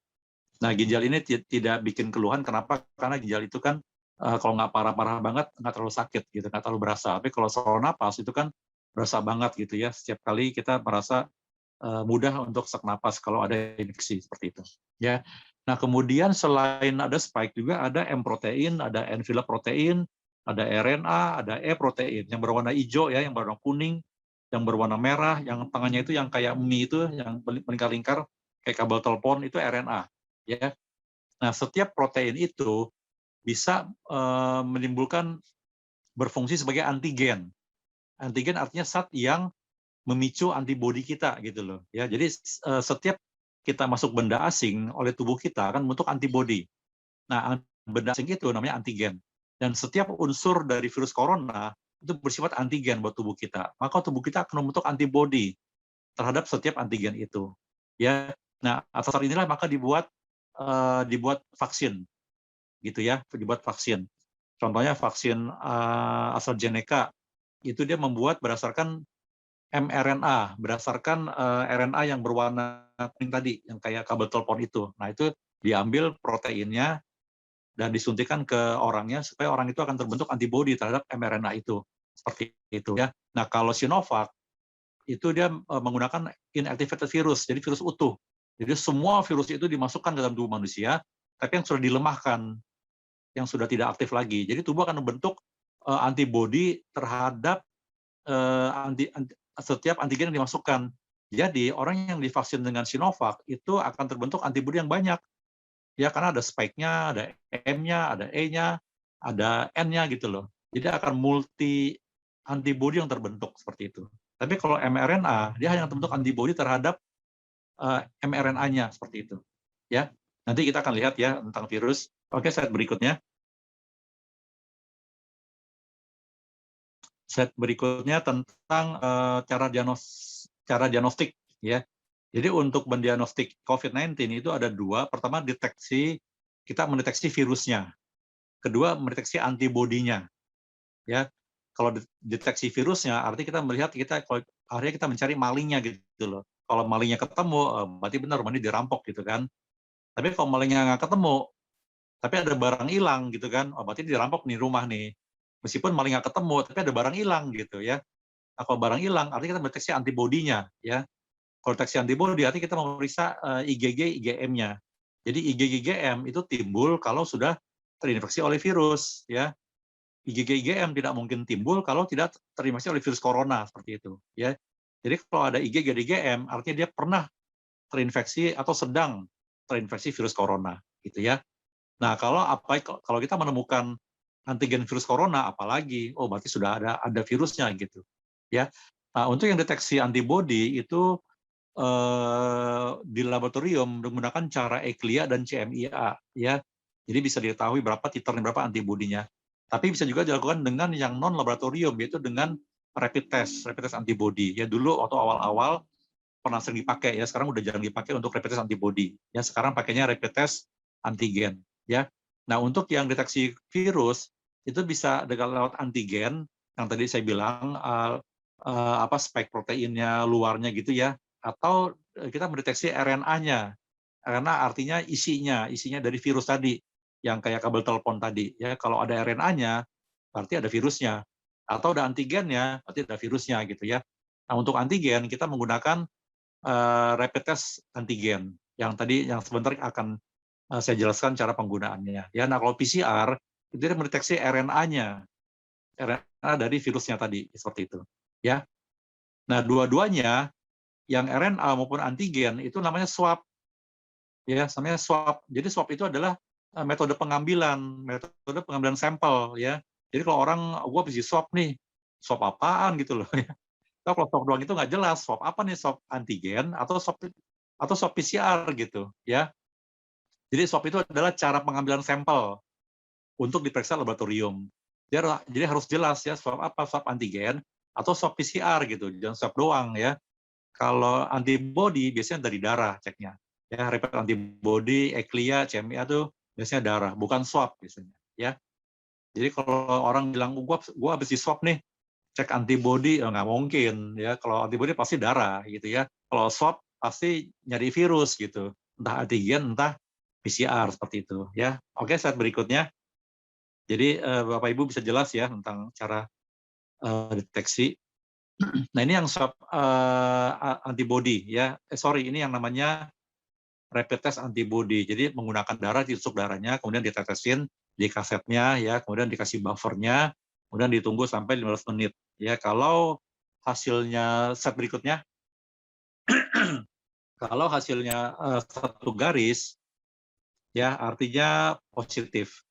Speaker 4: Nah, ginjal ini tidak bikin keluhan. Kenapa? Karena ginjal itu kan kalau nggak parah-parah banget, nggak terlalu sakit, gitu, nggak terlalu berasa. Tapi kalau saluran napas itu kan berasa banget gitu ya. Setiap kali kita merasa mudah untuk sesak napas kalau ada infeksi seperti itu. Ya. Nah, kemudian selain ada spike juga ada M protein, ada envelope protein, ada RNA, ada E protein yang berwarna hijau ya, yang berwarna kuning, yang berwarna merah, yang tengahnya itu yang kayak mie itu, yang melingkar-lingkar kayak kabel telepon itu RNA. Ya. Nah, setiap protein itu bisa menimbulkan berfungsi sebagai antigen. Antigen artinya zat yang memicu antibodi kita gitu loh. Ya, jadi setiap kita masuk benda asing oleh tubuh kita akan membentuk antibodi. Nah, benda asing itu namanya antigen. Dan setiap unsur dari virus corona itu bersifat antigen buat tubuh kita. Maka tubuh kita akan membentuk antibodi terhadap setiap antigen itu. Ya. Nah, atas dasar inilah maka dibuat vaksin, gitu ya, dibuat vaksin. Contohnya vaksin AstraZeneca itu dia membuat berdasarkan mRNA, berdasarkan RNA yang berwarna kuning tadi, yang kayak kabel telepon itu. Nah, itu diambil proteinnya dan disuntikan ke orangnya supaya orang itu akan terbentuk antibodi terhadap mRNA itu. Seperti itu ya. Nah, kalau Sinovac itu dia menggunakan inactivated virus, jadi virus utuh. Jadi semua virus itu dimasukkan ke dalam tubuh manusia, tapi yang sudah dilemahkan, yang sudah tidak aktif lagi. Jadi tubuh akan membentuk antibodi terhadap setiap antigen yang dimasukkan. Jadi orang yang divaksin dengan Sinovac itu akan terbentuk antibodi yang banyak. Ya, karena ada spike-nya, ada M-nya, ada E-nya, ada N-nya gitu loh. Jadi akan multi antibodi yang terbentuk seperti itu. Tapi kalau mRNA, dia hanya terbentuk antibodi terhadap mRNA-nya seperti itu. Ya, nanti kita akan lihat ya tentang virus. Oke, slide berikutnya. Slide berikutnya tentang cara diagnostik ya. Jadi untuk mendiagnostik COVID-19 itu ada dua. Pertama kita mendeteksi virusnya. Kedua mendeteksi antibodinya. Ya, kalau deteksi virusnya, artinya kita melihat akhirnya kita mencari malingnya gitu loh. Kalau malingnya ketemu, berarti benar ini dirampok gitu kan. Tapi kalau malingnya nggak ketemu, tapi ada barang hilang gitu kan, berarti dirampok nih rumah nih. Meskipun maling nggak ketemu, tapi ada barang hilang gitu ya. Nah, kalau barang hilang, artinya kita mendeteksi antibodinya ya. Kalau deteksi antibodi, artinya kita memeriksa IgG, IgM-nya. Jadi IgG, IgM itu timbul kalau sudah terinfeksi oleh virus ya. IgG, IgM tidak mungkin timbul kalau tidak terinfeksi oleh virus corona seperti itu ya. Jadi kalau ada IgG, IgM, artinya dia pernah terinfeksi atau sedang terinfeksi virus corona gitu ya. Nah, kalau kita menemukan antigen virus corona, apalagi, berarti sudah ada virusnya gitu, ya. Nah, untuk yang deteksi antibodi itu di laboratorium menggunakan cara ECLIA dan CMIA, ya. Jadi bisa diketahui berapa titer dan berapa antibodinya. Tapi bisa juga dilakukan dengan yang non laboratorium, yaitu dengan rapid test antibodi. Ya dulu waktu awal-awal pernah sering dipakai, ya sekarang udah jarang dipakai untuk rapid test antibodi. Ya sekarang pakainya rapid test antigen, ya. Nah, untuk yang deteksi virus itu bisa dengan lewat antigen yang tadi saya bilang spike proteinnya luarnya gitu ya, atau kita mendeteksi RNA-nya. RNA artinya isinya dari virus tadi yang kayak kabel telepon tadi ya. Kalau ada RNA-nya berarti ada virusnya, atau ada antigennya berarti ada virusnya gitu ya. Nah, untuk antigen kita menggunakan rapid test antigen yang sebentar akan saya jelaskan cara penggunaannya. Ya, nah kalau PCR itu dia mendeteksi RNA-nya, RNA dari virusnya tadi seperti itu. Ya, nah dua-duanya yang RNA maupun antigen itu namanya swab. Ya, namanya swab. Jadi swab itu adalah metode pengambilan sampel. Ya, jadi kalau orang gua habis di swab nih, swab apaan gitu loh. Kalau swab doang itu nggak jelas swab apa nih, swab antigen atau swab PCR gitu ya. Jadi swab itu adalah cara pengambilan sampel untuk diperiksa laboratorium. Jadi harus jelas ya swab apa, swab antigen atau swab PCR gitu, jangan swab doang ya. Kalau antibody biasanya dari darah ceknya. Ya, rapid antibody, ECLIA, CMIA itu biasanya darah, bukan swab biasanya ya. Jadi kalau orang bilang gua habis di swab nih, cek antibody, nggak mungkin ya. Kalau antibody pasti darah gitu ya. Kalau swab pasti nyari virus gitu, entah antigen entah PCR seperti itu ya. Oke, slide berikutnya. Jadi Bapak Ibu bisa jelas ya tentang cara deteksi. Nah, ini yang swab antibody ya. Ini yang namanya rapid test antibody. Jadi menggunakan darah, ditusuk darahnya, kemudian ditetesin di kasetnya ya, kemudian dikasih buffernya, kemudian ditunggu sampai 15 menit. Ya, kalau hasilnya slide berikutnya, kalau hasilnya satu garis, ya artinya positif.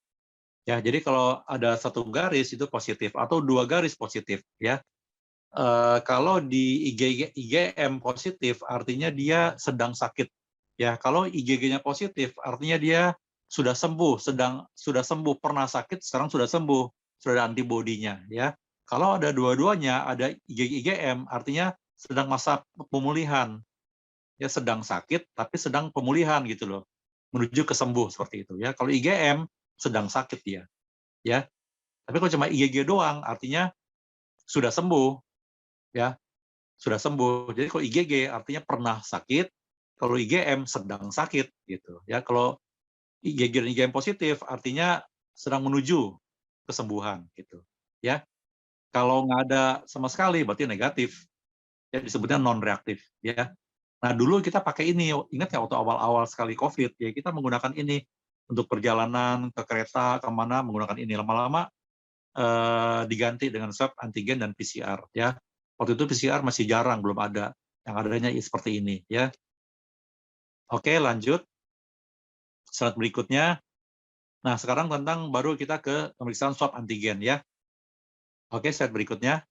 Speaker 4: Ya, jadi kalau ada satu garis itu positif atau dua garis positif, ya. Kalau di IgM positif, artinya dia sedang sakit. Ya, kalau IgG-nya positif, artinya dia sudah sembuh, pernah sakit, sekarang sudah sembuh, sudah ada antibodinya. Ya, kalau ada dua-duanya, ada IgM, artinya sedang masa pemulihan. Ya, sedang sakit, tapi sedang pemulihan gitu loh, menuju ke sembuh seperti itu. Ya, kalau IgM sedang sakit dia. Ya, tapi kalau cuma IgG doang, artinya sudah sembuh. Ya, sudah sembuh. Jadi kalau IgG artinya pernah sakit, kalau IgM sedang sakit gitu ya. Kalau IgG dan IgM positif artinya sedang menuju kesembuhan gitu ya. Kalau nggak ada sama sekali berarti negatif, ya disebutnya non reaktif ya. Nah, dulu kita pakai ini, ingat nggak waktu awal-awal sekali COVID ya, kita menggunakan ini untuk perjalanan ke kereta kemana menggunakan ini. Lama-lama diganti dengan swab antigen dan PCR ya. Waktu itu PCR masih jarang, belum ada. Yang adanya seperti ini ya. Oke, lanjut. Slide berikutnya. Nah, sekarang baru kita ke pemeriksaan swab antigen ya. Oke, slide berikutnya.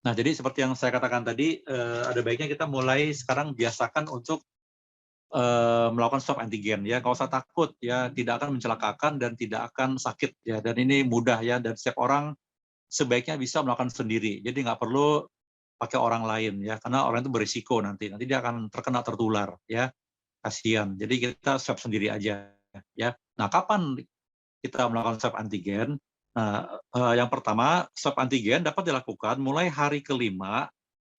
Speaker 4: Nah, jadi seperti yang saya katakan tadi, ada baiknya kita mulai sekarang biasakan untuk melakukan swab antigen ya. Kalau usah takut ya, tidak akan mencelakakan dan tidak akan sakit ya. Dan ini mudah ya, dan setiap orang sebaiknya bisa melakukan sendiri. Jadi nggak perlu pakai orang lain ya, karena orang itu berisiko nanti dia akan tertular ya. Kasihan. Jadi kita swab sendiri aja ya. Nah, kapan kita melakukan swab antigen? Nah, yang pertama, swab antigen dapat dilakukan mulai hari ke-5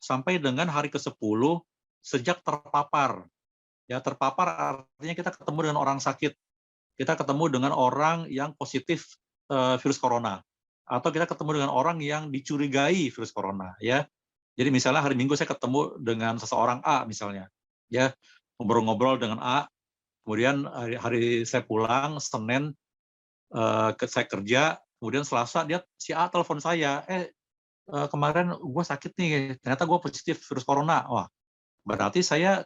Speaker 4: sampai dengan hari ke-10 sejak terpapar. Ya, terpapar artinya kita ketemu dengan orang sakit. Kita ketemu dengan orang yang positif virus corona. Atau kita ketemu dengan orang yang dicurigai virus corona ya. Jadi misalnya hari Minggu saya ketemu dengan seseorang A misalnya. Ya, ngobrol-ngobrol dengan A, kemudian hari saya pulang, Senin saya kerja, kemudian Selasa si A telepon saya, kemarin gue sakit nih, ternyata gue positif virus corona. Wah, berarti saya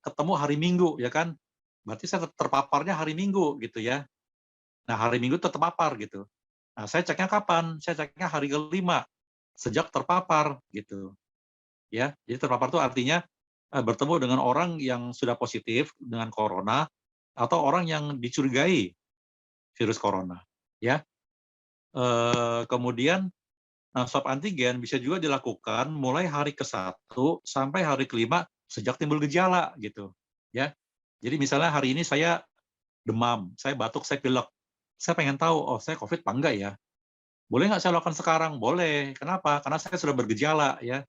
Speaker 4: ketemu hari Minggu, ya kan? Berarti saya terpaparnya hari Minggu, gitu ya. Nah, hari Minggu terpapar, gitu. Nah, saya ceknya kapan? Saya ceknya hari ke-5, sejak terpapar, gitu. Ya, jadi terpapar itu artinya bertemu dengan orang yang sudah positif dengan corona, atau orang yang dicurigai virus corona. Ya, kemudian swab antigen bisa juga dilakukan mulai hari ke-1 sampai hari ke-5 sejak timbul gejala gitu ya. Jadi misalnya hari ini saya demam, saya batuk, saya pilek. Saya pengen tahu, oh saya COVID apa enggak ya? Boleh nggak saya lakukan sekarang? Boleh. Kenapa? Karena saya sudah bergejala ya.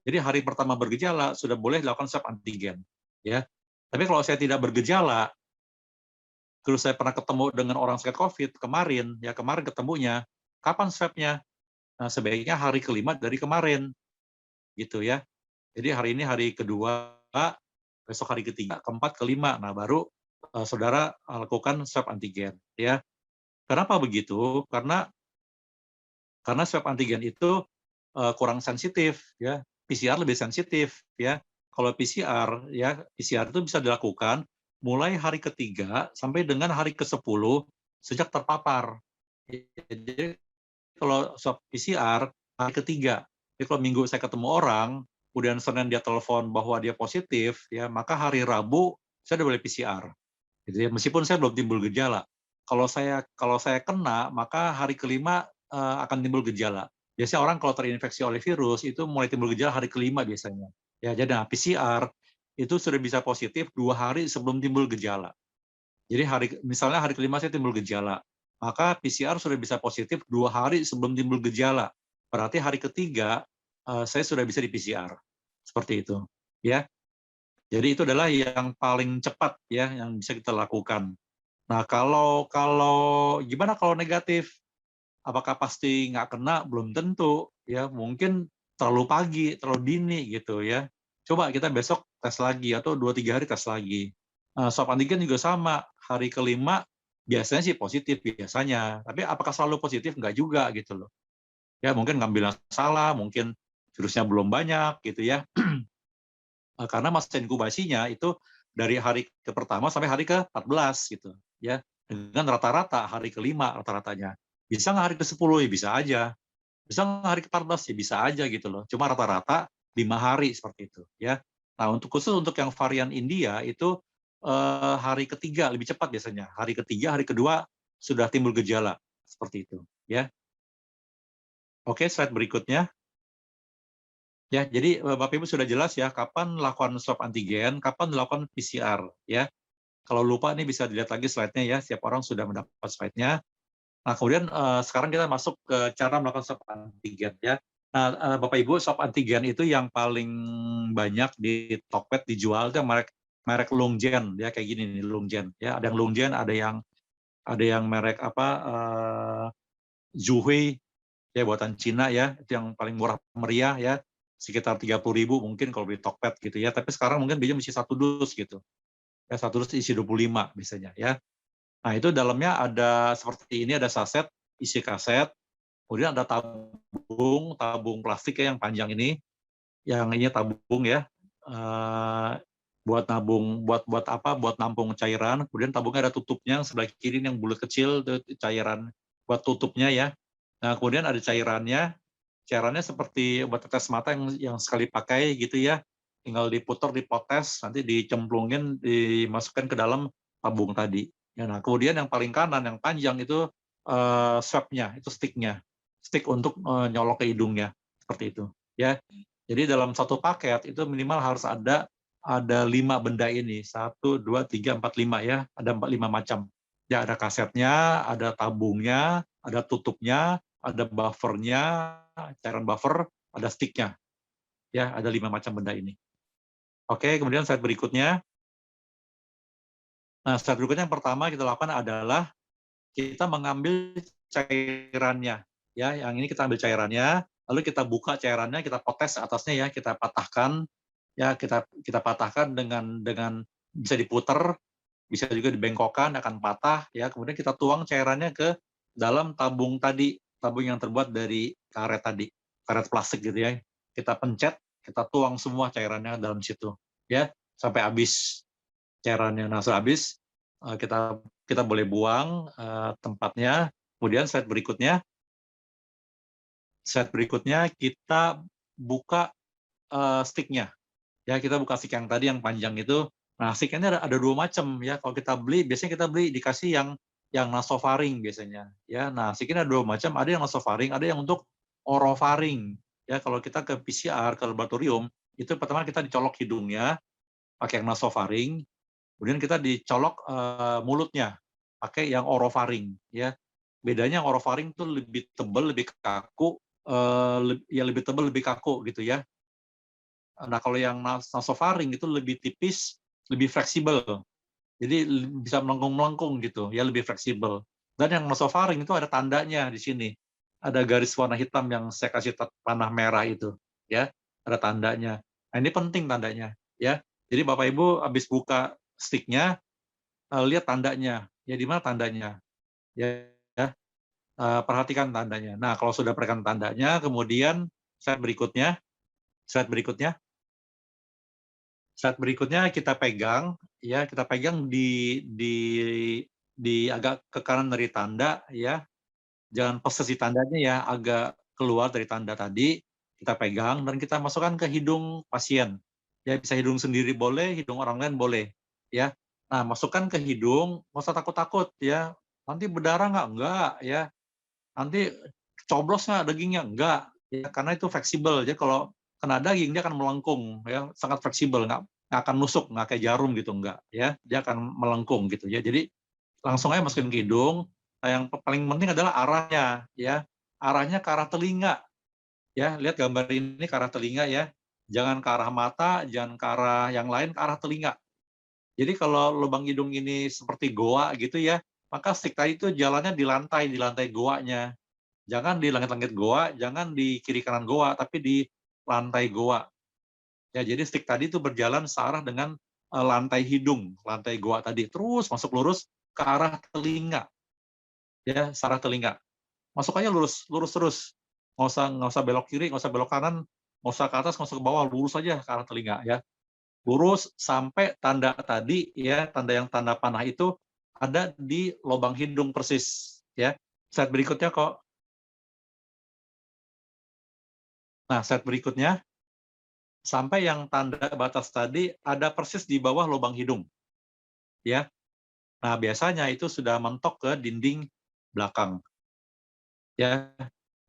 Speaker 4: Jadi hari pertama bergejala sudah boleh dilakukan swab antigen ya. Tapi kalau saya tidak bergejala, terus saya pernah ketemu dengan orang sakit COVID kemarin ketemunya, kapan swabnya? Nah, sebaiknya hari ke-5 dari kemarin, gitu ya. Jadi hari ini hari kedua, besok hari ketiga, keempat, kelima. Nah, baru saudara lakukan swab antigen, ya. Kenapa begitu? Karena swab antigen itu kurang sensitif, ya. PCR lebih sensitif, ya. Kalau PCR, ya, PCR itu bisa dilakukan mulai hari ketiga sampai dengan hari ke-10 sejak terpapar. Jadi kalau swab PCR hari ketiga. Jadi kalau Minggu saya ketemu orang, kemudian Senin dia telepon bahwa dia positif, ya maka hari Rabu saya udah boleh PCR. Gitu ya, meskipun saya belum timbul gejala. Kalau saya kena, maka hari ke-5 akan timbul gejala. Biasanya orang kalau terinfeksi oleh virus itu mulai timbul gejala hari ke-5 biasanya. Ya, jadi PCR itu sudah bisa positif 2 hari sebelum timbul gejala. Jadi misalnya hari ke-5 saya timbul gejala, maka PCR sudah bisa positif 2 hari sebelum timbul gejala. Berarti hari ketiga saya sudah bisa di PCR. Seperti itu, ya. Jadi itu adalah yang paling cepat ya yang bisa kita lakukan. Nah, kalau gimana kalau negatif? Apakah pasti nggak kena? Belum tentu, ya. Mungkin terlalu pagi, terlalu dini gitu ya. Coba kita besok tes lagi atau 2-3 hari tes lagi. Swab antigen juga sama, hari ke-5 biasanya sih positif biasanya, tapi apakah selalu positif? Nggak juga gitu loh. Ya mungkin ngambil yang salah, mungkin virusnya belum banyak gitu ya. Karena masa inkubasinya itu dari hari ke pertama sampai hari ke-14 gitu ya. Dengan rata-rata hari ke-5 rata-ratanya. Bisa nggak hari ke-10? Ya bisa aja. Bisa nggak hari ke-14? Ya bisa aja gitu loh. Cuma rata-rata 5 hari seperti itu ya. Nah, khusus untuk yang varian India itu hari ketiga lebih cepat biasanya. Hari ketiga, hari kedua sudah timbul gejala seperti itu ya. Oke, slide berikutnya. Ya, jadi Bapak Ibu sudah jelas ya kapan melakukan swab antigen, kapan melakukan PCR ya. Kalau lupa nih bisa dilihat lagi slide-nya ya, setiap orang sudah mendapat slide-nya. Nah, kemudian sekarang kita masuk ke cara melakukan swab antigen ya. Nah, Bapak Ibu, swab antigen itu yang paling banyak di Tokped dijual itu merek Longgen ya, kayak gini nih Longgen ya. Ada yang Longgen, ada yang merek apa Zhuhui ya, buatan Cina ya, itu yang paling murah meriah ya, sekitar 30.000 mungkin kalau beli Tokped gitu ya. Tapi sekarang mungkin belinya mesti 1 dus gitu. Ya, 1 dus isi 25 biasanya ya. Nah, itu dalamnya ada seperti ini, ada saset isi kaset, kemudian ada tabung plastik ya yang panjang ini, yang ini tabung ya, buat nabung, buat apa? Buat nampung cairan. Kemudian tabungnya ada tutupnya, sebelah kiri yang bulat kecil, itu cairan buat tutupnya ya. Nah, kemudian ada cairannya. Cairannya seperti obat tetes mata yang sekali pakai gitu ya. Tinggal diputar, dipotes, nanti dicemplungin, dimasukkan ke dalam tabung tadi. Ya, nah, kemudian yang paling kanan, yang panjang itu swab-nya, itu stick-nya. Stick untuk nyolok ke hidungnya, seperti itu. Ya, jadi dalam satu paket itu minimal harus ada 5 benda ini. 1, 2, 3, 4, 5 ya. Ada 5 macam. Ya, ada kasetnya, ada tabungnya, ada tutupnya, ada buffernya, cairan buffer, ada sticknya. Ya, ada 5 macam benda ini. Oke, kemudian slide berikutnya. Nah, slide berikutnya yang pertama kita lakukan adalah kita mengambil cairannya. Ya, yang ini kita ambil cairannya, lalu kita buka cairannya, kita potes atasnya ya, kita patahkan. Ya, kita patahkan dengan bisa diputer, bisa juga dibengkokkan, akan patah. Ya, kemudian kita tuang cairannya ke dalam tabung tadi, tabung yang terbuat dari karet tadi, karet plastik gitu ya. Kita pencet, kita tuang semua cairannya dalam situ, ya, sampai habis cairannya. Nah, setelah habis kita boleh buang tempatnya. Kemudian slide berikutnya kita buka stick-nya. Ya, kita buka stick yang tadi yang panjang itu. Nah, stick-nya ada 2 macam ya. Kalau kita beli, biasanya kita beli dikasih yang nasofaring biasanya. Ya, nah stick-nya ada 2 macam. Ada yang nasofaring, ada yang untuk orofaring. Ya, kalau kita ke PCR ke laboratorium, itu pertama kita dicolok hidungnya pakai yang nasofaring, kemudian kita dicolok mulutnya pakai yang orofaring. Ya, bedanya yang orofaring itu lebih tebal, lebih kaku, ya lebih tebal, lebih kaku gitu ya. Nah, kalau yang nasofaring itu lebih tipis, lebih fleksibel. Jadi bisa melengkung-melengkung gitu, ya lebih fleksibel. Dan yang nasofaring itu ada tandanya di sini. Ada garis warna hitam yang saya kasih panah merah itu, ya. Ada tandanya. Nah, ini penting tandanya, ya. Jadi Bapak Ibu habis buka stick-nya, lihat tandanya. Ya, di mana tandanya? Ya, perhatikan tandanya. Nah, kalau sudah perhatikan tandanya, kemudian slide berikutnya, saat berikutnya kita pegang, ya kita pegang di agak ke kanan dari tanda, ya jangan posisi tandanya ya agak keluar dari tanda tadi, kita pegang dan kita masukkan ke hidung pasien, ya bisa hidung sendiri boleh, hidung orang lain boleh, ya. Nah masukkan ke hidung, nggak usah takut-takut ya, nanti berdarah nggak ya, nanti coblos nggak dagingnya, enggak, ya karena itu fleksibel, jadi kalau kena daging dia akan melengkung, ya sangat fleksibel, nggak akan nusuk, nggak kayak jarum gitu, enggak, ya dia akan melengkung gitu ya. Jadi langsung aja masukin ke hidung. Nah, yang paling penting adalah arahnya, ya arahnya ke arah telinga, ya lihat gambar ini ke arah telinga ya, jangan ke arah mata, jangan ke arah yang lain, ke arah telinga. Jadi kalau lubang hidung ini seperti goa gitu ya, maka stick tadi itu jalannya di lantai goanya. Jangan di langit-langit goa, jangan di kiri kanan goa, tapi di lantai goa. Ya, jadi stick tadi itu berjalan searah dengan lantai hidung, lantai goa tadi. Terus masuk lurus ke arah telinga. Ya, searah telinga. Masukannya lurus, lurus terus. Nggak usah belok kiri, nggak usah belok kanan, nggak usah ke atas, nggak usah ke bawah, lurus aja ke arah telinga ya. Lurus sampai tanda tadi ya, tanda panah itu ada di lubang hidung persis ya. Slide berikutnya kok. Nah, slide berikutnya, sampai yang tanda batas tadi ada persis di bawah lubang hidung. Ya. Nah, biasanya itu sudah mentok ke dinding belakang. Ya.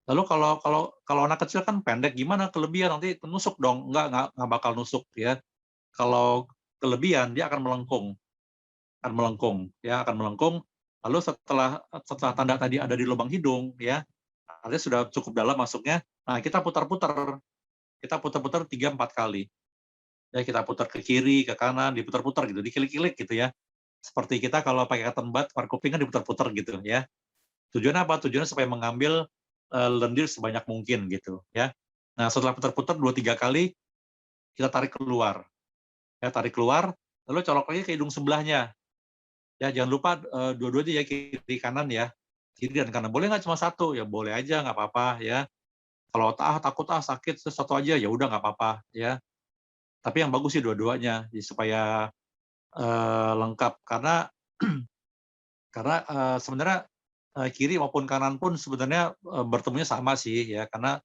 Speaker 4: Lalu kalau anak kecil kan pendek, gimana kelebihan nanti nusuk dong? Enggak bakal nusuk ya. Kalau kelebihan dia akan melengkung. Ya, akan melengkung. Lalu setelah tanda tadi ada di lubang hidung ya, artinya sudah cukup dalam masuknya. Nah, kita putar-putar. Kita putar-putar 3-4 kali. Ya, kita putar ke kiri, ke kanan, diputar-putar gitu, dikilik-kilik gitu ya. Seperti kita kalau pakai cotton bud, keluar kuping kan diputar-putar gitu ya. Tujuannya apa? Tujuannya supaya mengambil lendir sebanyak mungkin gitu ya. Nah, setelah putar-putar 2-3 kali, kita tarik keluar. Ya, tarik keluar, lalu colok lagi ke hidung sebelahnya. Ya, jangan lupa dua-duanya ya, kiri kanan ya. Kiri dan kanan. Boleh nggak cuma satu? Ya boleh aja, nggak apa-apa ya. Kalau takut sakit satu aja, ya udah nggak apa-apa ya. Tapi yang bagus sih dua-duanya, supaya lengkap. Karena sebenarnya kiri maupun kanan pun sebenarnya bertemunya sama sih ya, karena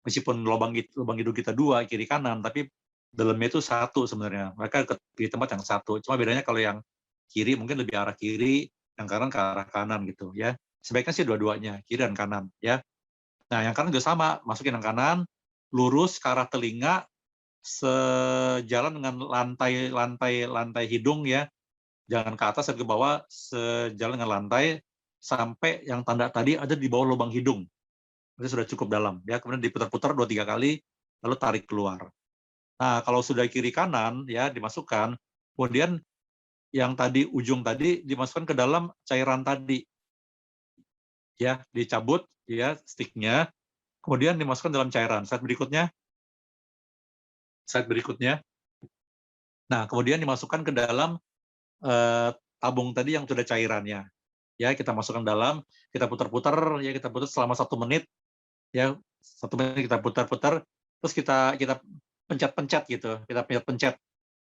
Speaker 4: meskipun lubang hidung kita 2 kiri kanan, tapi dalamnya itu satu sebenarnya. Mereka di tempat yang satu. Cuma bedanya kalau yang kiri mungkin lebih arah kiri, yang kanan ke arah kanan gitu ya. Sebaiknya sih dua-duanya, kiri dan kanan ya. Nah, yang kanan juga sama, masukin yang kanan, lurus ke arah telinga, sejalan dengan lantai hidung ya, jangan ke atas dan ke bawah, sejalan dengan lantai sampai yang tanda tadi ada di bawah lubang hidung. Itu sudah cukup dalam ya. Kemudian diputar-putar 2-3 kali, lalu tarik keluar. Nah, kalau sudah kiri kanan ya dimasukkan, kemudian yang tadi ujung tadi dimasukkan ke dalam cairan tadi. Ya, dicabut ya sticknya, kemudian dimasukkan dalam cairan. Slide berikutnya. Slide berikutnya. Nah, kemudian dimasukkan ke dalam tabung tadi yang sudah cairannya. Ya, kita masukkan dalam, kita putar-putar, ya kita putar selama 1 menit. Ya, 1 menit kita putar-putar, terus kita pencet-pencet gitu, kita pencet-pencet.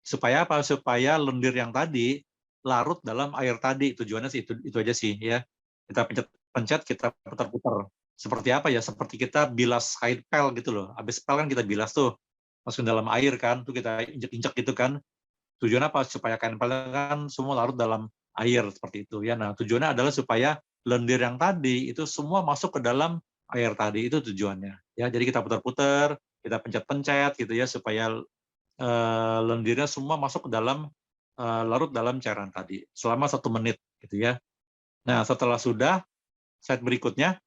Speaker 4: Supaya apa? Supaya lendir yang tadi larut dalam air tadi. Tujuannya sih itu aja sih ya. Kita pencet-pencet, kita putar-putar. Seperti apa ya? Seperti kita bilas kain pel gitu loh. Habis pel kan kita bilas tuh, masukin dalam air kan, tuh kita injek-injek gitu kan. Tujuan apa? Supaya kain pel kan semua larut dalam air seperti itu ya. Nah, tujuannya adalah supaya lendir yang tadi itu semua masuk ke dalam air tadi, itu tujuannya. Ya, jadi kita putar-putar, kita pencet-pencet gitu ya supaya lendirnya semua masuk ke dalam larut dalam cairan tadi selama 1 menit gitu ya. Nah, setelah sudah, slide berikutnya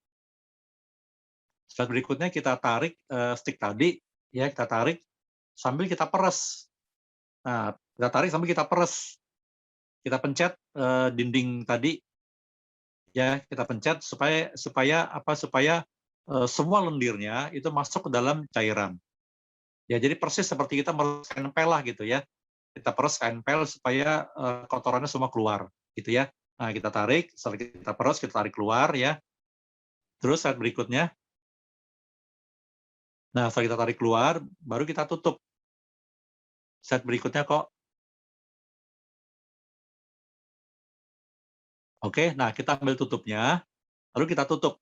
Speaker 4: kita tarik stick tadi ya, kita tarik sambil kita peres. Nah, kita tarik sambil kita peres. Kita pencet dinding tadi ya, kita pencet supaya apa? Supaya semua lendirnya itu masuk ke dalam cairan. Ya, jadi persis seperti kita meres kain pel lah gitu ya. Kita peres kain pel supaya kotorannya semua keluar gitu ya. Nah, kita tarik, setelah kita peres, kita tarik keluar ya. Terus slide berikutnya. Nah, setelah kita tarik keluar, baru kita tutup. Slide berikutnya kok. Oke, nah kita ambil tutupnya, lalu kita tutup.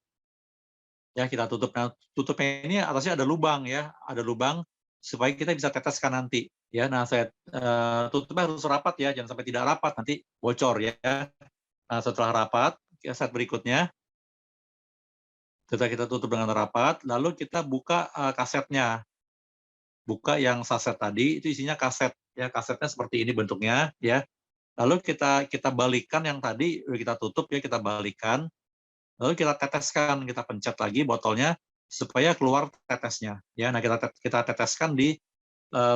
Speaker 4: Ya, kita tutup. Nah, tutupnya ini atasnya ada lubang ya, ada lubang supaya kita bisa teteskan nanti. Ya, nah saya tutupnya harus rapat ya, jangan sampai tidak rapat nanti bocor ya. Nah, setelah rapat, slide berikutnya. Setelah kita tutup dengan rapat, lalu kita buka kasetnya. Buka yang saset tadi, itu isinya kaset. Ya, kasetnya seperti ini bentuknya ya. Lalu kita balikkan yang tadi udah kita tutup ya, kita balikkan. Lalu kita teteskan, kita pencet lagi botolnya supaya keluar tetesnya. Ya, nah kita teteskan di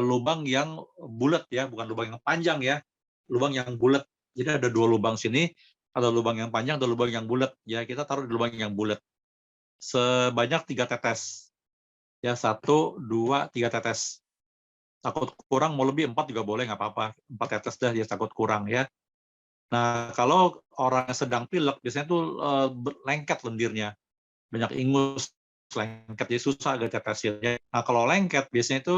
Speaker 4: lubang yang bulat ya, bukan lubang yang panjang ya, lubang yang bulat. Jadi ada 2 lubang sini, ada lubang yang panjang, ada lubang yang bulat. Ya, kita taruh di lubang yang bulat. Sebanyak 3 tetes. Ya, 1, 2, 3 tetes. Takut kurang mau lebih 4 juga boleh, nggak apa-apa. 4 tetes dah, ya takut kurang ya. Nah, kalau orang yang sedang pilek, biasanya tuh lengket lendirnya. Banyak ingus, lengket, jadi susah agak tetesinnya. Nah, kalau lengket, biasanya itu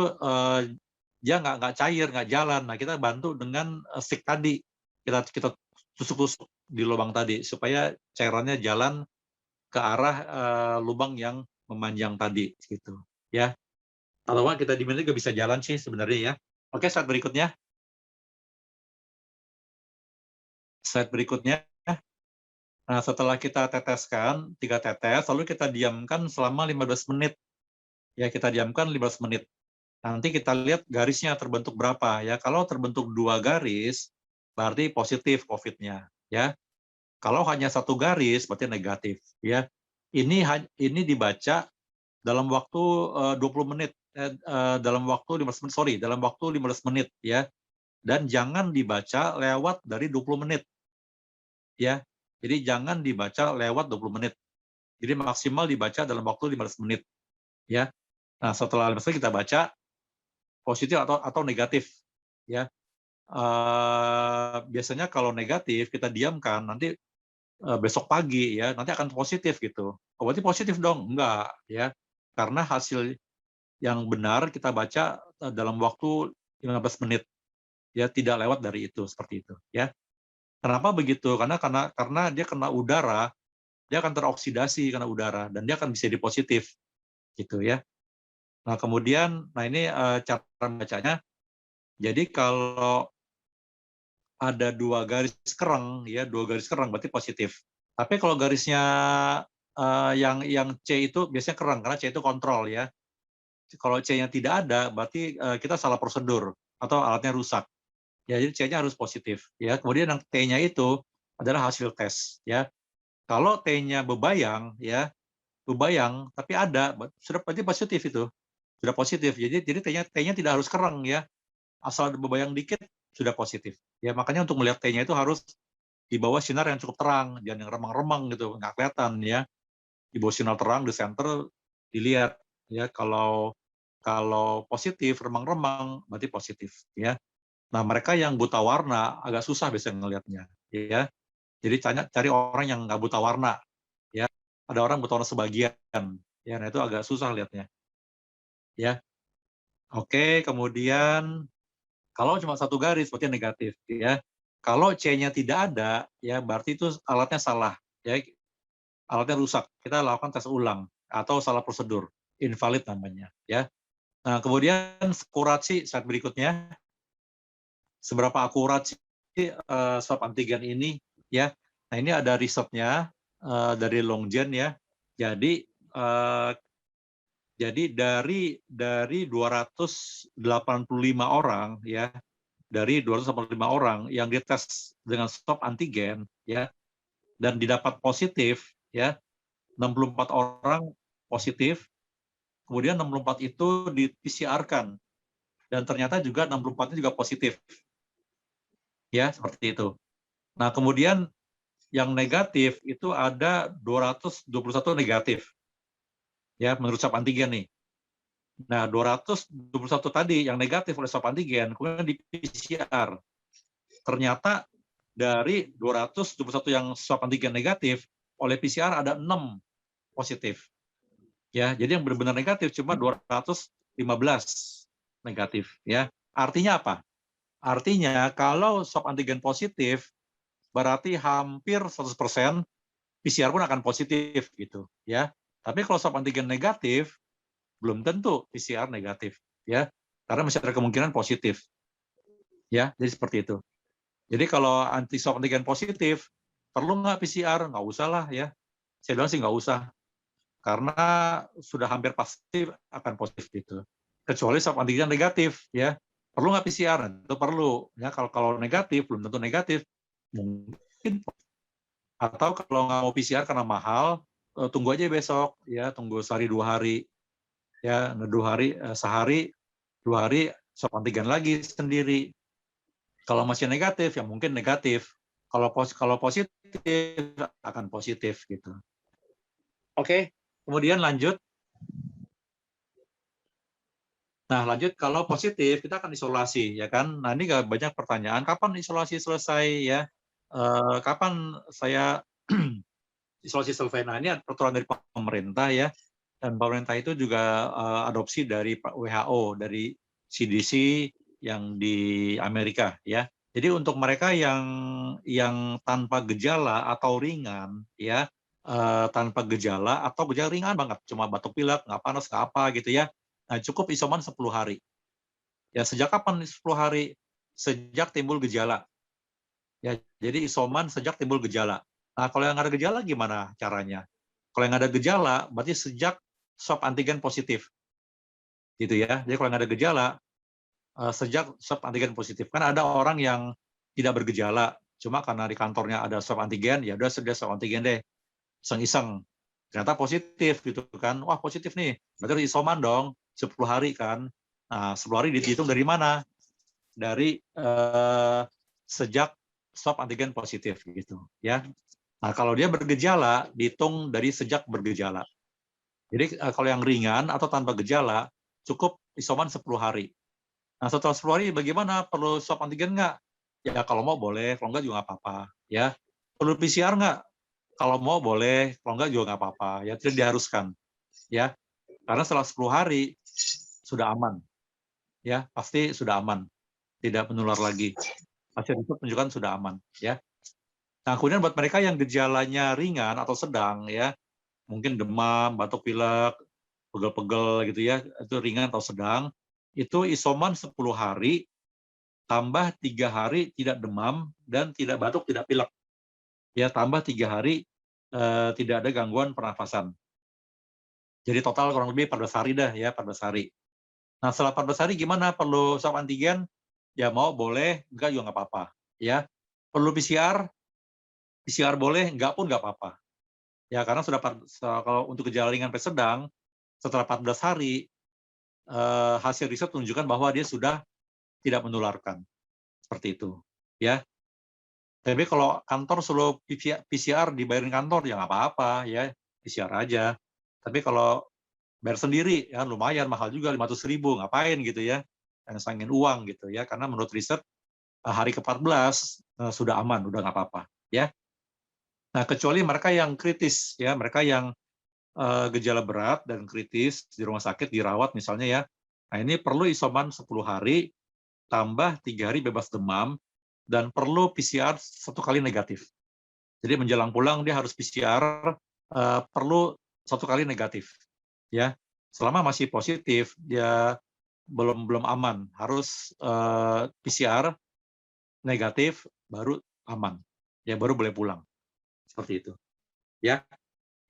Speaker 4: dia nggak cair, nggak jalan. Nah, kita bantu dengan stick tadi. Kita tusuk-tusuk di lubang tadi, supaya cairannya jalan ke arah lubang yang memanjang tadi. Gitu. Ya. Kalau kita di mana juga bisa jalan sih sebenarnya ya. Oke, slide berikutnya. Slide berikutnya. Nah, setelah kita teteskan 3 tetes, lalu kita diamkan selama 15 menit. Ya, kita diamkan 15 menit. Nanti kita lihat garisnya terbentuk berapa ya. Kalau terbentuk 2 garis, berarti positif COVID-nya ya. Kalau hanya 1 garis, berarti negatif ya. Ini dibaca dalam waktu 20 menit. Dalam waktu 15 menit, dalam waktu 15 menit ya. Dan jangan dibaca lewat dari 20 menit. Ya. Jadi jangan dibaca lewat 20 menit. Jadi maksimal dibaca dalam waktu 15 menit. Ya. Nah, setelah 15 menit kita baca positif atau negatif. Ya. Biasanya kalau negatif kita diamkan, nanti besok pagi ya, nanti akan positif gitu. Oh, berarti positif dong? Enggak ya. Karena hasil yang benar kita baca dalam waktu 15 menit. Ya, tidak lewat dari itu, seperti itu ya. Kenapa begitu? Karena dia kena udara dia akan teroksidasi karena udara dan dia akan bisa jadi positif gitu ya. Nah, kemudian ini cara bacanya. Jadi kalau ada 2 garis kereng ya, 2 garis kereng berarti positif. Tapi kalau garisnya yang C itu biasanya kereng karena C itu kontrol ya. Kalau C-nya tidak ada berarti kita salah prosedur atau alatnya rusak. Ya, jadi C-nya harus positif ya. Kemudian yang T-nya itu adalah hasil tes ya. Kalau T-nya bebayang ya, bebayang tapi ada, sudah berarti positif itu. Sudah positif. Jadi T-nya tidak harus kereng ya. Asal ada bebayang dikit sudah positif. Ya, makanya untuk melihat T-nya itu harus di bawah sinar yang cukup terang, jangan yang remang-remang gitu, nggak kelihatan ya. Di bawah sinar terang di center dilihat ya, kalau positif remang-remang berarti positif ya. Nah, mereka yang buta warna agak susah biasanya ngelihatnya ya. Jadi cari orang yang nggak buta warna ya. Ada orang buta warna sebagian ya, nah itu agak susah lihatnya ya. Oke, kemudian kalau cuma 1 garis berarti negatif ya. Kalau C-nya tidak ada ya berarti itu alatnya salah ya. Alatnya rusak. Kita lakukan tes ulang atau salah prosedur, invalid namanya ya. Nah, kemudian akurasi saat berikutnya. Seberapa akurat sih swab antigen ini ya. Nah, ini ada risetnya dari Longgen ya. Jadi dari 285 orang ya, dari 285 orang yang dites dengan swab antigen ya dan didapat positif ya, 64 orang positif, kemudian 64 itu di PCR-kan dan ternyata juga 64-nya juga positif. Ya, seperti itu. Nah, kemudian yang negatif itu ada 221 negatif. Ya, menurut swab antigen nih. Nah, 221 tadi yang negatif oleh swab antigen, kemudian di PCR. Ternyata dari 221 yang swab antigen negatif, oleh PCR ada 6 positif. Ya, jadi yang benar-benar negatif cuma 215 negatif. Ya, artinya apa? Artinya kalau swab antigen positif, berarti hampir 100% PCR pun akan positif gitu ya. Tapi kalau swab antigen negatif, belum tentu PCR negatif ya, karena masih ada kemungkinan positif ya. Jadi seperti itu. Jadi kalau swab antigen positif, perlu nggak PCR? Nggak usah lah ya. Saya bilang sih nggak usah, karena sudah hampir pasti akan positif gitu. Kecuali swab antigen negatif ya. Perlu nggak PCR? Itu perlu ya. Kalau negatif belum tentu negatif, mungkin. Atau kalau nggak mau PCR karena mahal, tunggu aja besok ya, tunggu sehari 2 hari ya, 2 hari, sehari 2 hari swab antigen lagi sendiri. Kalau masih negatif ya mungkin negatif. Kalau positif akan positif gitu. Oke, kemudian lanjut. Nah, lanjut kalau positif kita akan isolasi ya kan. Nah, ini banyak pertanyaan, kapan isolasi selesai ya? Kapan saya isolasi selesai? Nah, ini peraturan dari pemerintah ya. Dan pemerintah itu juga adopsi dari WHO, dari CDC yang di Amerika ya. Jadi untuk mereka yang tanpa gejala atau ringan ya, tanpa gejala atau gejala ringan banget, cuma batuk pilek, nggak panas, nggak apa gitu ya. Nah, cukup isoman 10 hari. Ya, sejak kapan 10 hari? Sejak timbul gejala. Ya, jadi isoman sejak timbul gejala. Nah, kalau yang ada gejala gimana caranya? Kalau yang ada gejala, berarti sejak swab antigen positif. Gitu ya. Jadi kalau yang ada gejala, sejak swab antigen positif. Kan ada orang yang tidak bergejala, cuma karena di kantornya ada swab antigen, ya udah sudah swab antigen deh. Iseng-iseng. Ternyata positif gitu kan. Wah, positif nih. Berarti harus isoman dong. 10 hari kan. Nah, 10 hari dihitung dari mana? Dari sejak swab antigen positif gitu ya. Nah, kalau dia bergejala dihitung dari sejak bergejala. Jadi kalau yang ringan atau tanpa gejala cukup isoman 10 hari. Nah, setelah 10 hari bagaimana? Perlu swab antigen nggak? Ya kalau mau boleh, kalau nggak juga nggak apa-apa ya. Perlu PCR nggak? Kalau mau boleh, kalau nggak juga nggak apa-apa ya, tidak diharuskan ya. Karena setelah 10 hari sudah aman. Ya, pasti sudah aman. Tidak menular lagi. Hasil itu menunjukkan sudah aman, ya. Nah, kemudian buat mereka yang gejalanya ringan atau sedang ya, mungkin demam, batuk pilek, pegel-pegel gitu ya, itu ringan atau sedang, itu isoman 10 hari, tambah 3 hari tidak demam dan tidak batuk, tidak pilek. Ya, tambah 3 hari tidak ada gangguan pernafasan. Jadi total kurang lebih 14 hari dah ya, 14 hari. Nah, setelah 14 hari gimana? Perlu swab antigen? Ya mau boleh, enggak juga nggak apa-apa. Ya, perlu PCR? PCR boleh, enggak pun nggak apa-apa. Ya, karena kalau untuk gejala ringan sampai sedang, setelah 14 hari, hasil riset menunjukkan bahwa dia sudah tidak menularkan. Seperti itu. Ya. Tapi kalau kantor suruh PCR dibayarin kantor, ya nggak apa-apa. Ya, PCR aja. Tapi kalau bayar sendiri, ya lumayan, mahal juga, 500.000, ngapain gitu ya. Yang sangin uang gitu ya. Karena menurut riset, hari ke-14 sudah aman, udah nggak apa-apa. Ya. Nah, kecuali mereka yang kritis, ya, mereka yang gejala berat dan kritis di rumah sakit dirawat misalnya ya. Nah, ini perlu isoman 10 hari tambah 3 hari bebas demam dan perlu PCR 1 kali negatif. Jadi menjelang pulang dia harus PCR perlu 1 kali negatif. Ya. Selama masih positif dia belum aman, harus PCR negatif baru aman. Ya baru boleh pulang. Seperti itu. Ya.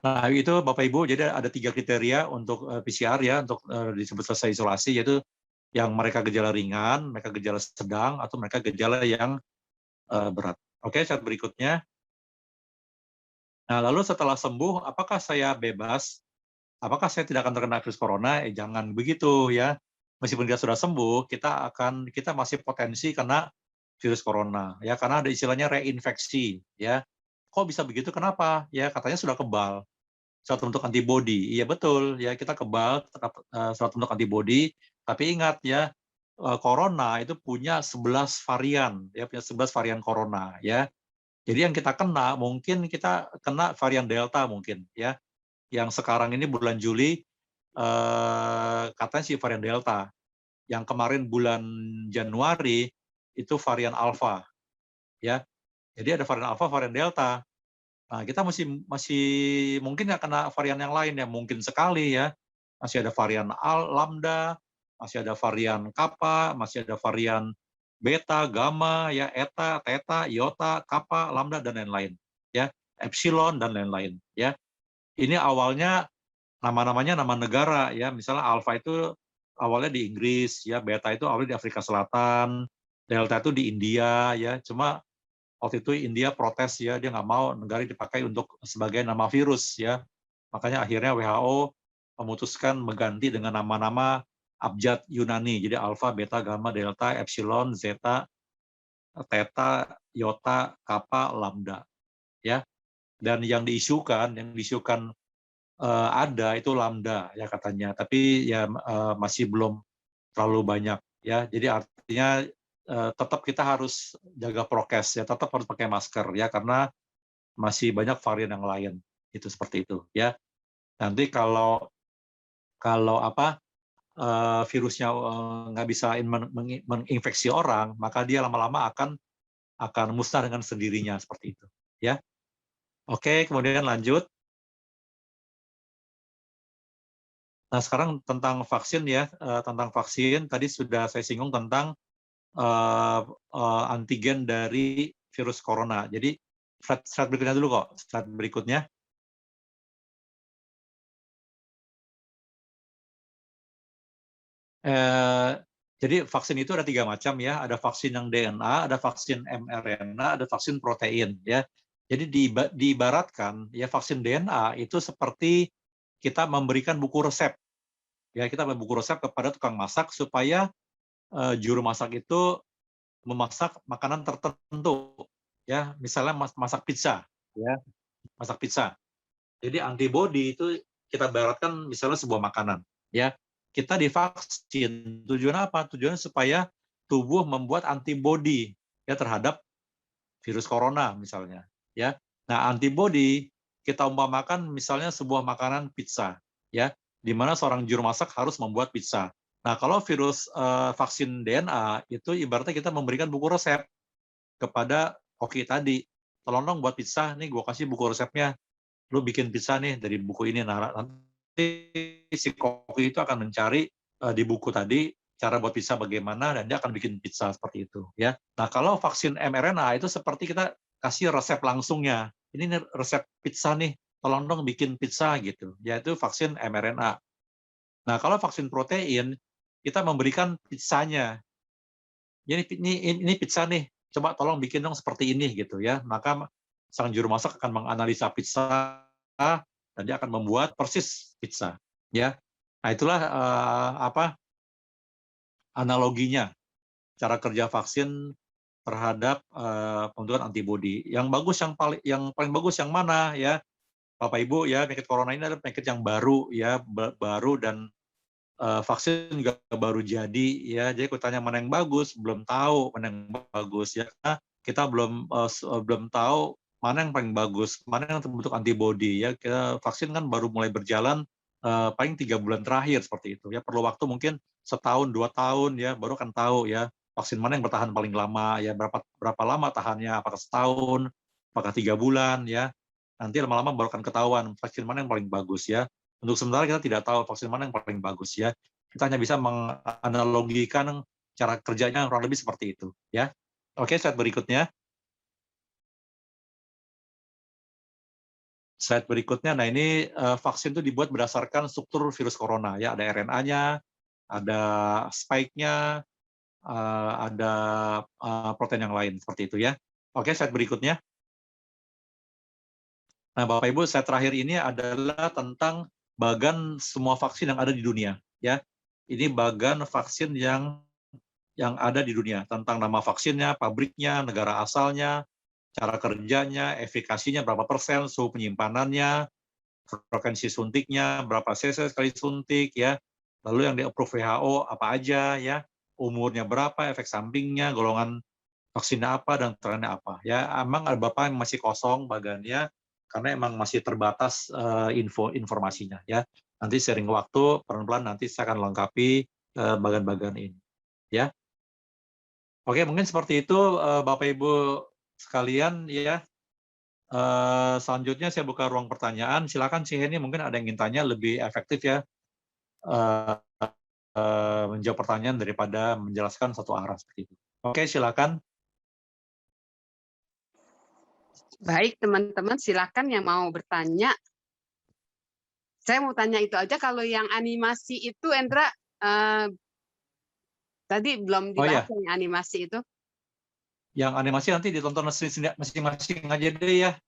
Speaker 4: Nah, itu Bapak Ibu, jadi ada 3 kriteria untuk PCR ya, untuk disebut selesai isolasi, yaitu yang mereka gejala ringan, mereka gejala sedang, atau mereka gejala yang berat. Oke, slide berikutnya. Nah, lalu setelah sembuh, apakah saya bebas? Apakah saya tidak akan terkena virus corona? Jangan begitu ya. Meskipun kita sudah sembuh, kita masih potensi kena virus corona ya, karena ada istilahnya reinfeksi ya. Kok bisa begitu? Kenapa? Ya katanya sudah kebal. Surat bentuk antibodi. Iya betul, ya kita kebal surat bentuk antibodi, tapi ingat ya, corona itu punya 11 varian, ya punya 11 varian corona ya. Jadi yang kita kena mungkin kita kena varian delta mungkin ya. Yang sekarang ini bulan Juli katanya sih varian delta. Yang kemarin bulan Januari itu varian alpha ya. Jadi ada varian alpha, varian delta. Nah, kita masih mungkin nggak kena varian yang lain ya, mungkin sekali ya. Masih ada varian lambda, masih ada varian kappa, masih ada varian beta, gamma, ya, eta, theta, iota, kappa, lambda dan lain-lain, ya, epsilon dan lain-lain, ya. Ini awalnya nama-namanya nama negara ya, misalnya alpha itu awalnya di Inggris, ya, beta itu awalnya di Afrika Selatan, delta itu di India, ya. Cuma waktu itu India protes ya, dia nggak mau negara dipakai untuk sebagai nama virus ya. Makanya akhirnya WHO memutuskan mengganti dengan nama-nama abjad Yunani. Jadi alfa, beta, gamma, delta, epsilon, zeta, theta, iota, kappa, lambda. Ya. Dan yang diisukan ada itu lambda ya katanya. Tapi ya masih belum terlalu banyak ya. Jadi artinya tetap kita harus jaga prokes ya, tetap harus pakai masker ya, karena masih banyak varian yang lain. Itu seperti itu ya. Nanti kalau virusnya nggak bisa menginfeksi orang, maka dia lama-lama akan musnah dengan sendirinya seperti itu ya. Oke, kemudian lanjut. Nah, sekarang tentang vaksin ya, tentang vaksin tadi sudah saya singgung tentang antigen dari virus corona. Jadi slide berikutnya dulu kok, slide berikutnya. Jadi vaksin itu ada 3 macam ya, ada vaksin yang DNA, ada vaksin mRNA, ada vaksin protein ya. Jadi diibaratkan ya, vaksin DNA itu seperti kita memberikan buku resep. Ya, kita memberi buku resep kepada tukang masak supaya juru masak itu memasak makanan tertentu ya, misalnya masak pizza ya, masak pizza. Jadi antibodi itu kita ibaratkan misalnya sebuah makanan ya. Kita divaksin tujuan apa? Tujuan supaya tubuh membuat antibodi ya terhadap virus corona misalnya ya. Nah, antibodi kita umpamakan misalnya sebuah makanan pizza ya, di mana seorang juru masak harus membuat pizza. Nah, kalau virus vaksin DNA itu ibaratnya kita memberikan buku resep kepada koki tadi tolong dong buat pizza, nih gue kasih buku resepnya, lu bikin pizza nih dari buku ini. Nah, nanti si koki itu akan mencari di buku tadi cara buat pizza bagaimana, dan dia akan bikin pizza seperti itu ya. Nah, kalau vaksin mRNA itu seperti kita kasih resep langsungnya. Ini nih resep pizza nih, tolong dong bikin pizza gitu. Yaitu vaksin mRNA. Nah, kalau vaksin protein, kita memberikan pizzanya. Ini pizza nih, coba tolong bikin dong seperti ini gitu ya. Maka sang juru masak akan menganalisa pizza dan dia akan membuat persis pizza ya. Nah, itulah analoginya cara kerja vaksin terhadap pembentukan antibodi. Yang bagus, yang paling bagus yang mana ya, Bapak Ibu ya, penyakit corona ini adalah penyakit yang baru ya, baru, dan vaksin juga baru jadi ya. Jadi aku tanya mana yang bagus, belum tahu mana yang bagus ya. Karena kita belum tahu mana yang paling bagus, mana yang terbentuk antibodi ya. Vaksin kan baru mulai berjalan paling 3 bulan terakhir seperti itu ya. Perlu waktu mungkin 1 tahun 2 tahun ya, baru akan tahu ya vaksin mana yang bertahan paling lama ya, berapa lama tahannya, apakah setahun, apakah 3 bulan ya. Nanti lama-lama baru akan ketahuan vaksin mana yang paling bagus ya. Untuk sementara kita tidak tahu vaksin mana yang paling bagus ya. Kita hanya bisa menganalogikan cara kerjanya kurang lebih seperti itu ya. Oke, slide berikutnya. Slide berikutnya, nah ini vaksin itu dibuat berdasarkan struktur virus corona ya. Ada RNA-nya, ada spike-nya, ada protein yang lain seperti itu ya. Oke, slide berikutnya. Nah, Bapak Ibu, slide terakhir ini adalah tentang bagan semua vaksin yang ada di dunia ya. Ini bagan vaksin yang ada di dunia, tentang nama vaksinnya, pabriknya, negara asalnya, cara kerjanya, efikasinya berapa persen, suhu penyimpanannya, frekuensi suntiknya, berapa cc sekali suntik ya. Lalu yang di-approve WHO apa aja ya, umurnya berapa, efek sampingnya, golongan vaksinnya apa, dan trennya apa ya. Emang ada beberapa yang masih kosong bagannya karena emang masih terbatas informasinya ya. Nanti sering waktu pelan-pelan nanti saya akan lengkapi bagan-bagan ini ya. Oke, mungkin seperti itu Bapak Ibu sekalian ya. Selanjutnya saya buka ruang pertanyaan. Silakan Si Heni, mungkin ada yang ingin tanya, lebih efektif ya menjawab pertanyaan daripada menjelaskan satu arah seperti itu. Oke, silakan.
Speaker 3: Baik, teman-teman, silakan yang mau bertanya. Saya mau tanya itu aja, kalau yang animasi itu, Endra, tadi belum dibahas yang animasi itu.
Speaker 4: Yang animasi nanti ditonton masing-masing aja deh ya.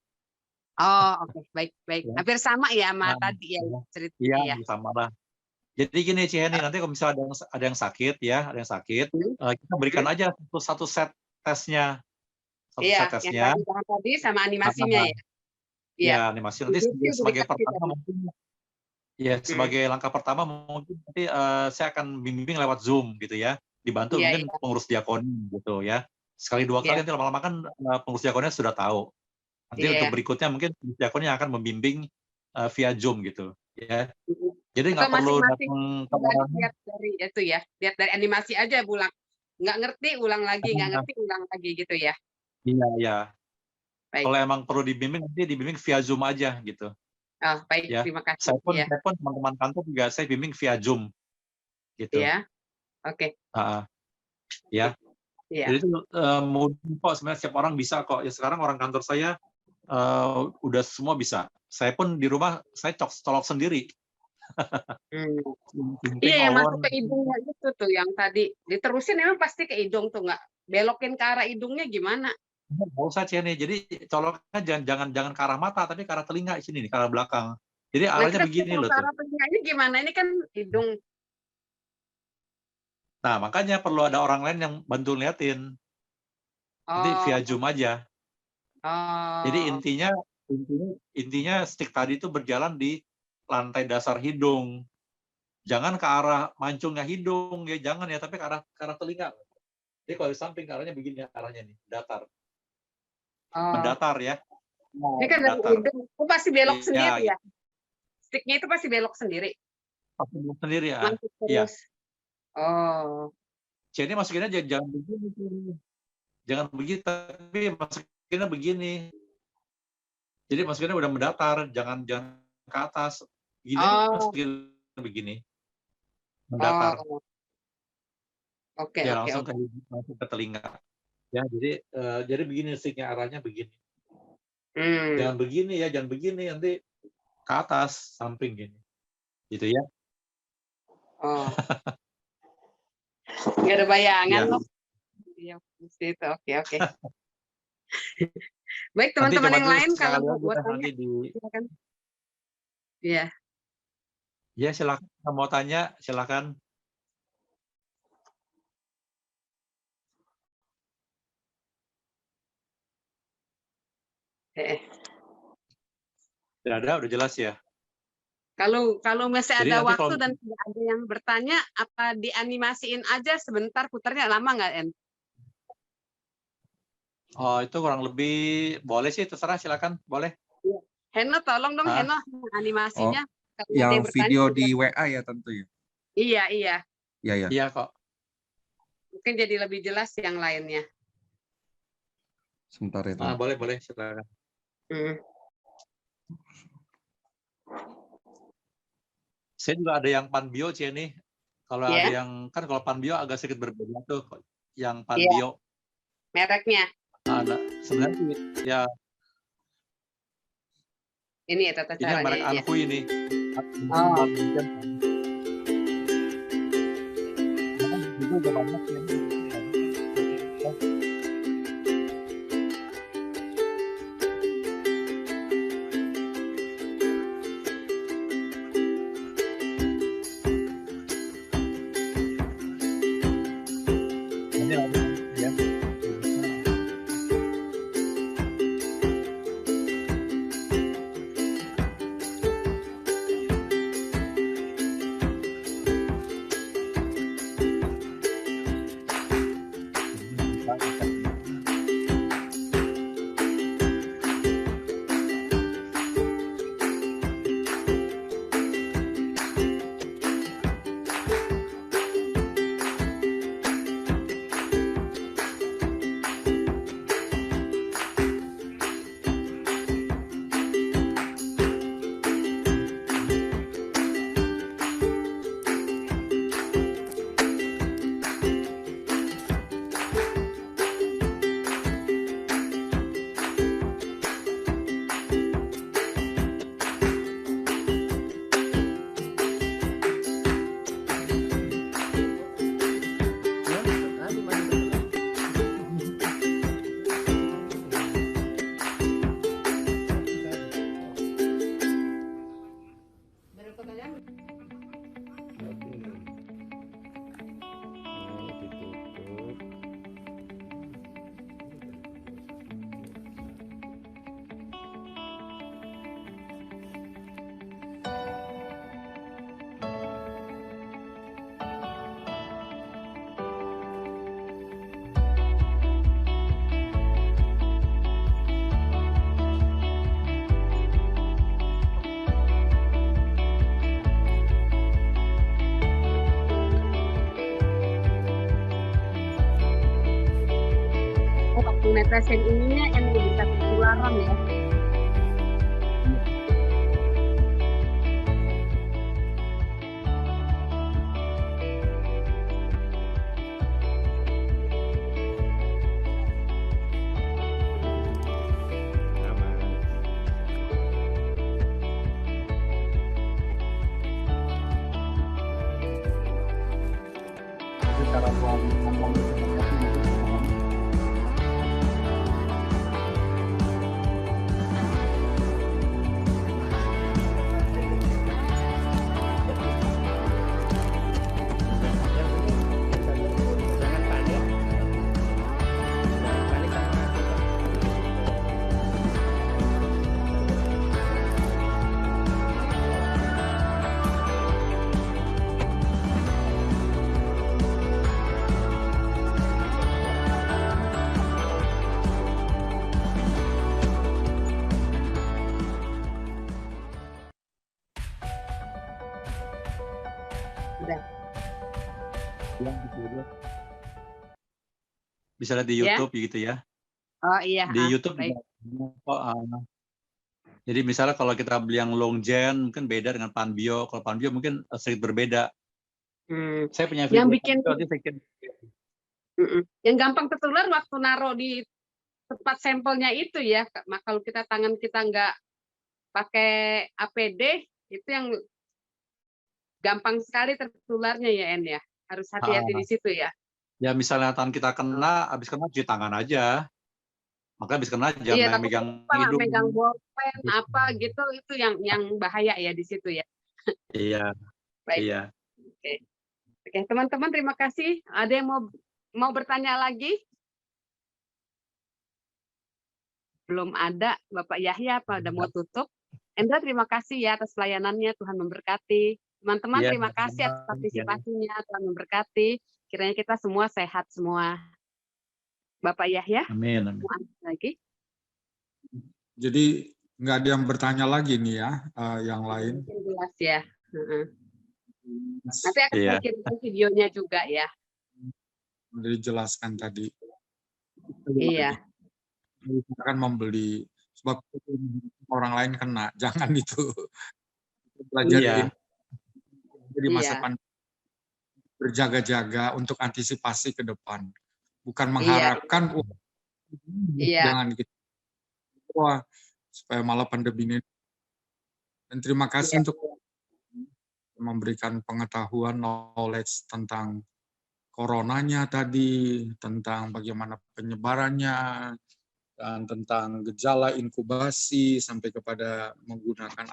Speaker 3: Oh, oke, baik. Hampir sama ya sama tadi ya ceritanya ya.
Speaker 4: Iya, sama lah. Jadi gini, Ciheni, nanti kalau misalnya ada yang sakit ya, kita berikan aja satu set tesnya.
Speaker 3: Iya, yang tadi sama animasinya ya.
Speaker 4: Iya, animasi nanti sebagai pertama mungkin. Ya, sebagai langkah pertama mungkin nanti saya akan bimbing lewat Zoom gitu ya. Dibantu mungkin pengurus diakoni gitu ya. Sekali 2 kali nanti lama-lama kan pengurus diakonnya sudah tahu. Nanti untuk berikutnya mungkin pengurus diakonnya akan membimbing via Zoom gitu ya. Jadi nggak perlu datang
Speaker 3: lihat dari itu ya, lihat dari animasi aja pulang. Nggak ngerti ulang lagi, nggak ngerti ulang lagi gitu ya.
Speaker 4: Iya. Kalau emang perlu dibimbing, nanti dibimbing via Zoom aja gitu.
Speaker 3: Oh, baik,
Speaker 4: ya.
Speaker 3: Terima kasih.
Speaker 4: Saya pun teman-teman kantor juga saya bimbing via Zoom. Gitu.
Speaker 3: Ya, oke.
Speaker 4: Ya. Jadi itu mudah kok, sebenarnya setiap orang bisa kok. Ya sekarang orang kantor saya udah semua bisa. Saya pun di rumah saya colok sendiri.
Speaker 3: Iya, yang masuk ke hidungnya itu tuh yang tadi diterusin emang pasti ke hidung tuh, nggak belokin ke arah hidungnya gimana?
Speaker 4: Nggak usah nih, jadi coloknya jangan ke arah mata, tapi ke arah telinga sini nih, ke arah belakang. Jadi arahnya begini loh. Ke
Speaker 3: arah telinga ini gimana? Ini kan hidung.
Speaker 4: Nah, makanya perlu ada orang lain yang bantu liatin. Nanti via Zoom aja. Jadi intinya stick tadi itu berjalan di lantai dasar hidung. Jangan ke arah mancungnya hidung ya, jangan ya, tapi ke arah telinga. Jadi kalau di samping arahnya begini, arahnya nih, datar. Mendatar ya.
Speaker 3: Ini kan dari hidung, itu pasti belok sendiri ya. Sticknya itu pasti belok sendiri.
Speaker 4: Pasti belok sendiri ya.
Speaker 3: Iya. Oh.
Speaker 4: Jadi masukinnya jangan begini. Jangan begitu, tapi masukinnya begini. Jadi masukinnya udah mendatar, jangan ke atas. Gini
Speaker 3: Oh.
Speaker 4: masukin begini. Mendatar.
Speaker 3: Oh. Oke,
Speaker 4: Ya
Speaker 3: oke,
Speaker 4: langsung
Speaker 3: oke.
Speaker 4: langsung ke telinga. Ya, jadi begini sticknya arahnya begini.
Speaker 3: Hmm.
Speaker 4: Jangan begini ya, jangan begini, nanti ke atas, samping gini. Gitu ya.
Speaker 3: Oh. Nggak ada bayangan
Speaker 4: Ya.
Speaker 3: loh. Iya, mesti itu. Oke, oke. Baik,
Speaker 4: Nanti
Speaker 3: teman-teman
Speaker 4: coba
Speaker 3: yang
Speaker 4: dulu
Speaker 3: lain kalau
Speaker 4: sekali
Speaker 3: buat
Speaker 4: aja
Speaker 3: tanya,
Speaker 4: nanti di
Speaker 3: silakan. Iya.
Speaker 4: ya silakan mau tanya, silakan. Tidak ada, udah jelas ya.
Speaker 3: Kalau masih
Speaker 4: Jadi
Speaker 3: ada
Speaker 4: nanti
Speaker 3: waktu
Speaker 4: kalau
Speaker 3: dan tidak ada yang bertanya, apa dianimasiin aja sebentar putarnya, lama nggak, En?
Speaker 4: oh itu kurang lebih boleh sih, terserah, silakan, boleh.
Speaker 3: Heno, tolong dong, Heno, animasinya. Kalau ada
Speaker 5: Yang
Speaker 3: bertanya,
Speaker 5: video
Speaker 3: juga.
Speaker 5: di WA ya tentu ya.
Speaker 3: Iya, iya.
Speaker 5: Iya ya.
Speaker 4: Iya kok.
Speaker 3: Mungkin jadi lebih jelas yang lainnya.
Speaker 5: Sebentar ya.
Speaker 4: Boleh, silakan. Saya juga ada yang Panbio, Cieni. Kalau ada yang, kan kalau Panbio agak sedikit berbeda tuh, yang Panbio.
Speaker 3: Mereknya?
Speaker 4: Ada, sebenarnya ya.
Speaker 3: Ini ya tata caranya.
Speaker 4: Ini yang merek Anhui ini.
Speaker 3: Oh.
Speaker 4: Itu udah banyak ya.
Speaker 3: Netesin ininya yang bisa ketularan ya.
Speaker 4: Bisa lihat di YouTube gitu ya.
Speaker 3: Oh iya.
Speaker 4: Di YouTube
Speaker 3: baik.
Speaker 4: Jadi misalnya kalau kita beli yang Longgen mungkin beda dengan Panbio. Kalau Panbio mungkin sedikit berbeda. Saya punya
Speaker 3: Yang
Speaker 4: video
Speaker 3: bikin
Speaker 4: Panbio, nanti saya kirim.
Speaker 3: yang gampang tertular waktu naruh di tempat sampelnya itu ya. Kalau kita tangan kita nggak pakai APD, itu yang gampang sekali tertularnya ya, En ya. Harus hati-hati di situ ya.
Speaker 4: Ya misalnya tangan kita kena, habis kena cuci tangan aja. Makanya habis kena
Speaker 3: Iya,
Speaker 4: jangan
Speaker 3: takut
Speaker 4: megang
Speaker 3: lupa
Speaker 4: hidung.
Speaker 3: megang bolpen apa gitu, itu yang bahaya ya di situ ya.
Speaker 4: Iya,
Speaker 3: Baik.
Speaker 4: iya.
Speaker 3: Oke, teman-teman terima kasih. Ada yang mau bertanya lagi? Belum ada. Bapak Yahya apa udah mau tutup? Endra terima kasih ya atas pelayanannya. Tuhan memberkati. Teman-teman
Speaker 4: Iya,
Speaker 3: terima kasih atas partisipasinya. Tuhan memberkati. Kiranya kita semua sehat semua. Bapak Yahya,
Speaker 4: Amin.
Speaker 3: mau lagi?
Speaker 1: Jadi nggak ada yang bertanya lagi nih ya, yang lain.
Speaker 3: Jelas ya. Nanti akan saya kirimkan videonya juga ya.
Speaker 1: Dijelaskan tadi.
Speaker 3: Iya.
Speaker 1: Akan membeli sebab orang lain kena, jangan itu. Belajar ini jadi masa pandemi, berjaga-jaga untuk antisipasi ke depan, bukan mengharapkan jangan gitu, supaya malah pandemi ini. Dan terima kasih untuk memberikan pengetahuan, knowledge tentang coronanya tadi, tentang bagaimana penyebarannya, dan tentang gejala inkubasi sampai kepada menggunakan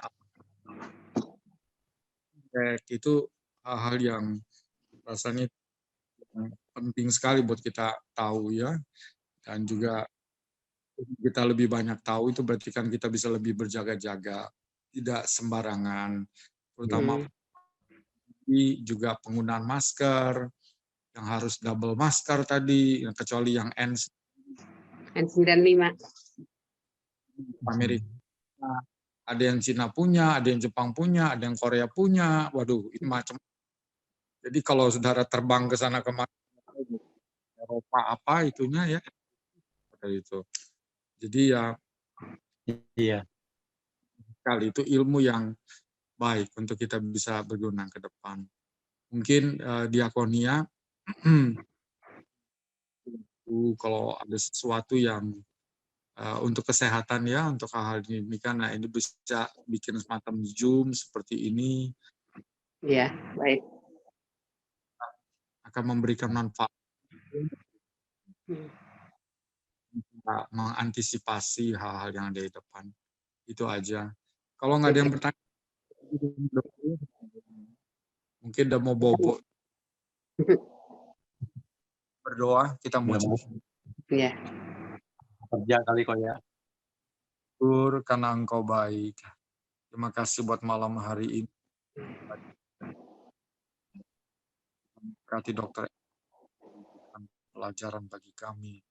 Speaker 1: itu hal-hal yang rasanya penting sekali buat kita tahu ya, dan juga kita lebih banyak tahu itu berarti kan kita bisa lebih berjaga-jaga, tidak sembarangan, terutama juga penggunaan masker yang harus double masker tadi, kecuali yang
Speaker 3: N95
Speaker 1: Amerika. Ada yang Cina punya, ada yang Jepang punya, ada yang Korea punya. Waduh, itu macam. Jadi kalau saudara terbang ke sana kemari, Eropa apa itunya ya, itu. Jadi ya, kali itu ilmu yang baik untuk kita bisa berguna ke depan. Mungkin diakonia, kalau ada sesuatu yang untuk kesehatan ya, untuk hal-hal ini kan, nah ini bisa bikin semacam Zoom seperti ini.
Speaker 3: Iya, baik.
Speaker 1: Akan memberikan manfaat mengantisipasi hal-hal yang ada di depan. Itu aja. Kalau nggak ada yang bertanya, mungkin udah mau bobo. Berdoa, kita mau
Speaker 3: Iya.
Speaker 4: Kerja kali kok ya.
Speaker 1: syukur karena Engkau baik. Terima kasih buat malam hari ini. Berkati dokter pelajaran bagi kami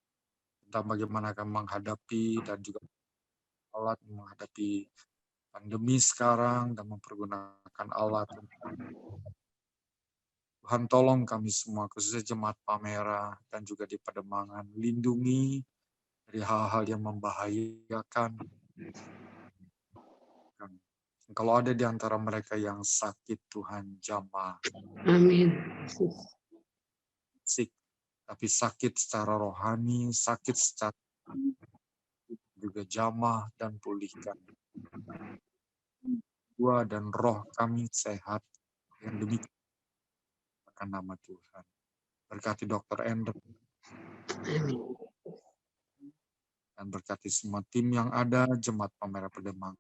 Speaker 1: tentang bagaimana kami menghadapi dan juga alat menghadapi pandemi sekarang dan mempergunakan alat. Tuhan tolong kami semua, khususnya jemaat Palmera dan juga di Pademangan, lindungi dari hal-hal yang membahayakan. Kalau ada di antara mereka yang sakit, Tuhan jamah.
Speaker 3: Amin.
Speaker 1: Tapi sakit secara rohani, sakit secara juga jamah dan pulihkan. Jiwa dan roh kami sehat, yang demikian akan nama Tuhan. Berkati Dr. Ender dan berkati semua tim yang ada, jemaat Palmera Pademangan.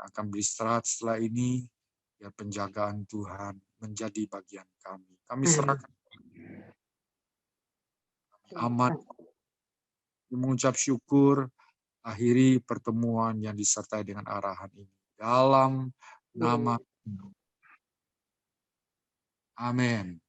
Speaker 1: Akan beristirahat setelah ini, ya penjagaan Tuhan menjadi bagian kami. Kami serahkan aman, mengucap syukur, akhiri pertemuan yang disertai dengan arahan ini. Dalam nama Amin.